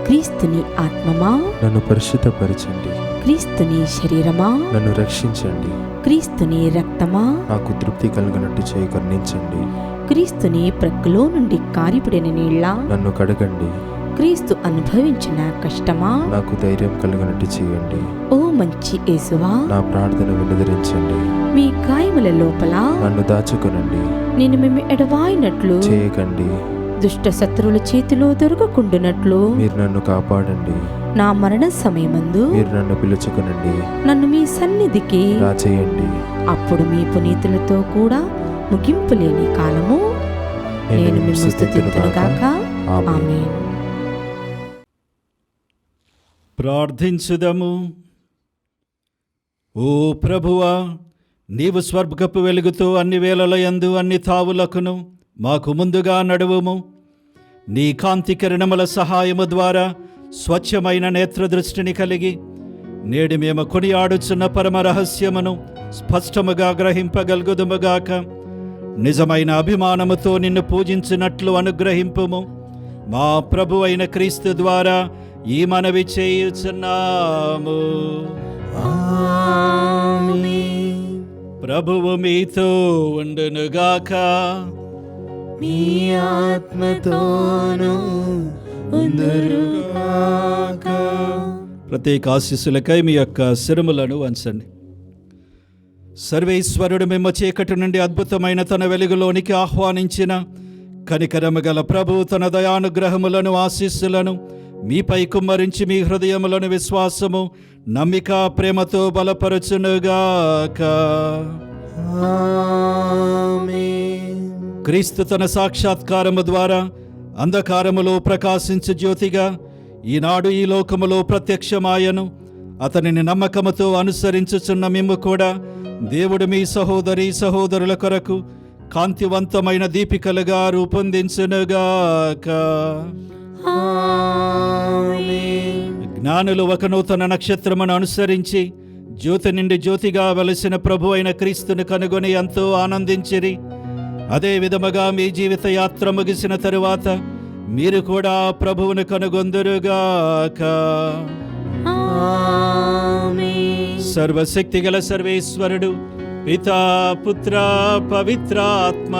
క్రీస్తుని ఆత్మమా నన్ను పరిశుద్ధపరచండి. క్రీస్తుని శరీరమా నన్ను రక్షించండి. క్రీస్తుని రక్తమా నాకు తృప్తి కలిగినట్టు చేయి కరుణించండి. క్రీస్తుని ప్రక్కలో నుండి కారిపడిన నీళ్ళ నన్ను కడగండి. క్రీస్తు అనుభవించిన కష్టమా నాకు ధైర్యం కలిగినట్టు చేయండి. ఓ మంచి యేసువా, నా ప్రార్థన వినదరించండి. మీ గాయముల లోపల నన్ను దాచుకొనండి. నేను మేము ఎడవాయినట్లు చేయకండి. దుష్ట శత్రువుల చేతిలో దొరకకుండునట్లు మీరు నన్ను కాపాడండి. నా మరణ సమయమందు మీరు నన్ను పిలుచుకునండి. నన్ను మీ సన్నిధికి రాచేయండి. అప్పుడు మీ పునీతులతో కూడా ముగింపు లేని కాలము నేను మిమ్ము స్తుతింతునుగాక. ఆమేన్. ప్రార్థించుదము. ఓ ప్రభువా, నీవు స్వర్గపు వెలుగుతో అన్ని వేళల యందు అన్ని తావులకును మాకు ముందుగా నడువుము. నీ కాంతి కిరణముల సహాయము ద్వారా స్వచ్ఛమైన నేత్రదృష్టిని కలిగి నేడు మేము కొనియాడుచున్న పరమ రహస్యమును స్పష్టముగా గ్రహింపగలుగుదుముగాక. నిజమైన అభిమానముతో నిన్ను పూజించినట్లు అనుగ్రహింపుము. మా ప్రభు అయిన క్రీస్తు ద్వారా ఈ మనవి చేయుచున్నాము. ప్రభువు మీతో ఉండునుగాక. మీ ఆత్మతోను ఉందురుగాక. ప్రత్యేక ఆశీస్సులకై మీ యొక్క శిరములను వంచండి. సర్వేశ్వరుడు మిమ్మ చీకటి నుండి అద్భుతమైన తన వెలుగులోనికి ఆహ్వానించిన కనికరము గల ప్రభు తన దయానుగ్రహములను ఆశీస్సులను మీపై కుమ్మరించి మీ హృదయములను విశ్వాసము నమ్మిక ప్రేమతో బలపరచునుగాక. క్రీస్తు తన సాక్షాత్కారము ద్వారా అంధకారములో ప్రకాశించు జ్యోతిగా ఈనాడు ఈ లోకములో ప్రత్యక్షమాయను. అతనిని నమ్మకముతో అనుసరించుచున్న మిమ్ము కూడా దేవుడు మీ సహోదరి సహోదరుల కొరకు కాంతివంతమైన దీపికలుగా రూపొందించునుగాక. జ్ఞానులు ఒక నూతన నక్షత్రమును అనుసరించి జ్యోతి నుండి జ్యోతిగా వెలసిన ప్రభు అయిన క్రీస్తును కనుగొని ఎంతో ఆనందించిరి. అదే విధముగా మీ జీవిత యాత్ర ముగిసిన తరువాత మీరు కూడా ప్రభువును కనుగొందురుగాక. సర్వశక్తిగల సర్వేశ్వరుడు పితా పుత్ర పవిత్రాత్మ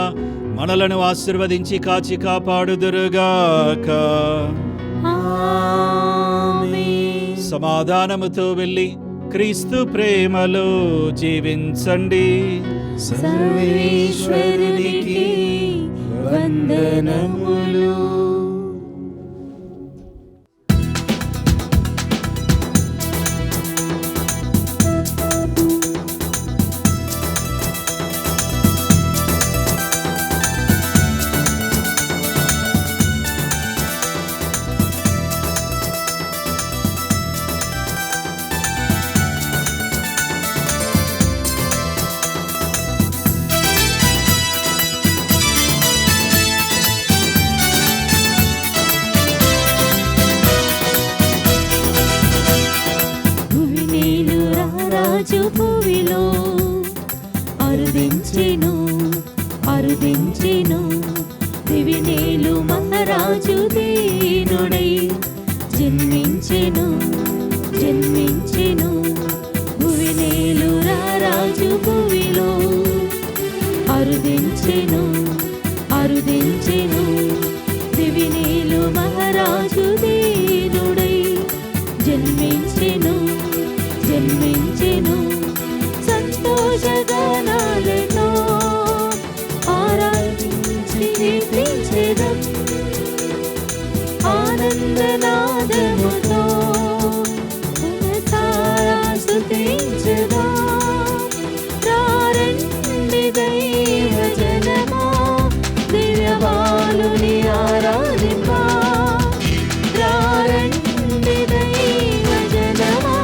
మనలను ఆశీర్వదించి కాచి కాపాడుదురుగాక. సమాధానముతో వెళ్ళి క్రీస్తు ప్రేమలో జీవించండి. సర్వేశ్వరునికి వందనములు. భువిలో అరుదించెను అరుదించెను దివినేలు మహారాజు దీనుడై జన్మించెను జన్మించెను. భువినేలు రారాజు భువిలో అరుదించెను అరుదించెను దివినేలు మహారాజు దీనుడై జన్మించెను జన్మించెను. సంతోషగానాలతో ఆరాధించి కీర్తించెదం, ఆనందనాదముతో మనసారా స్తుతించెదం. రండి దైవజనమా దివ్యబాలుని ఆరాధింప. రండి దైవజనమా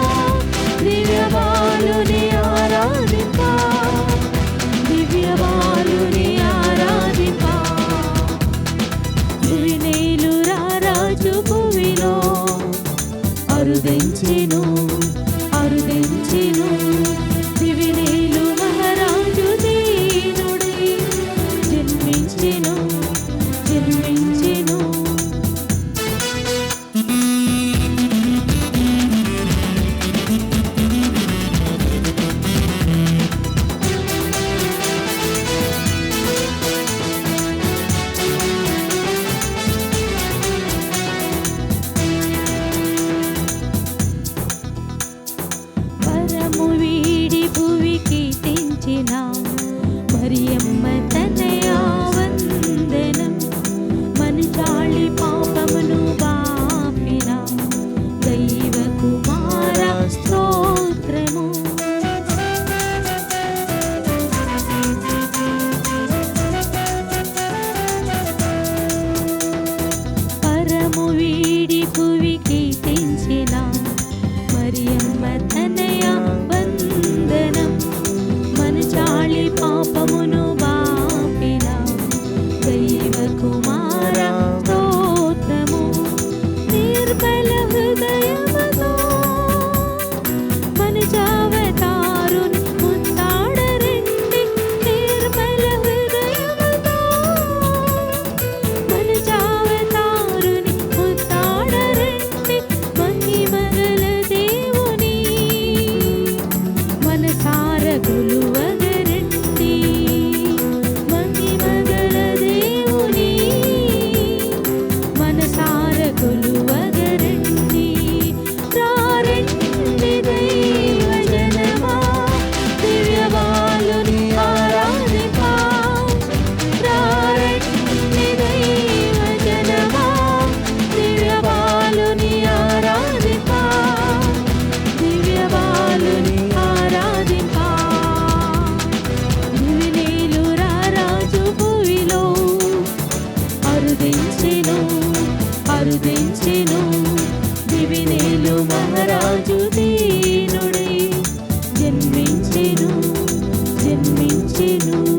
జన్మించెను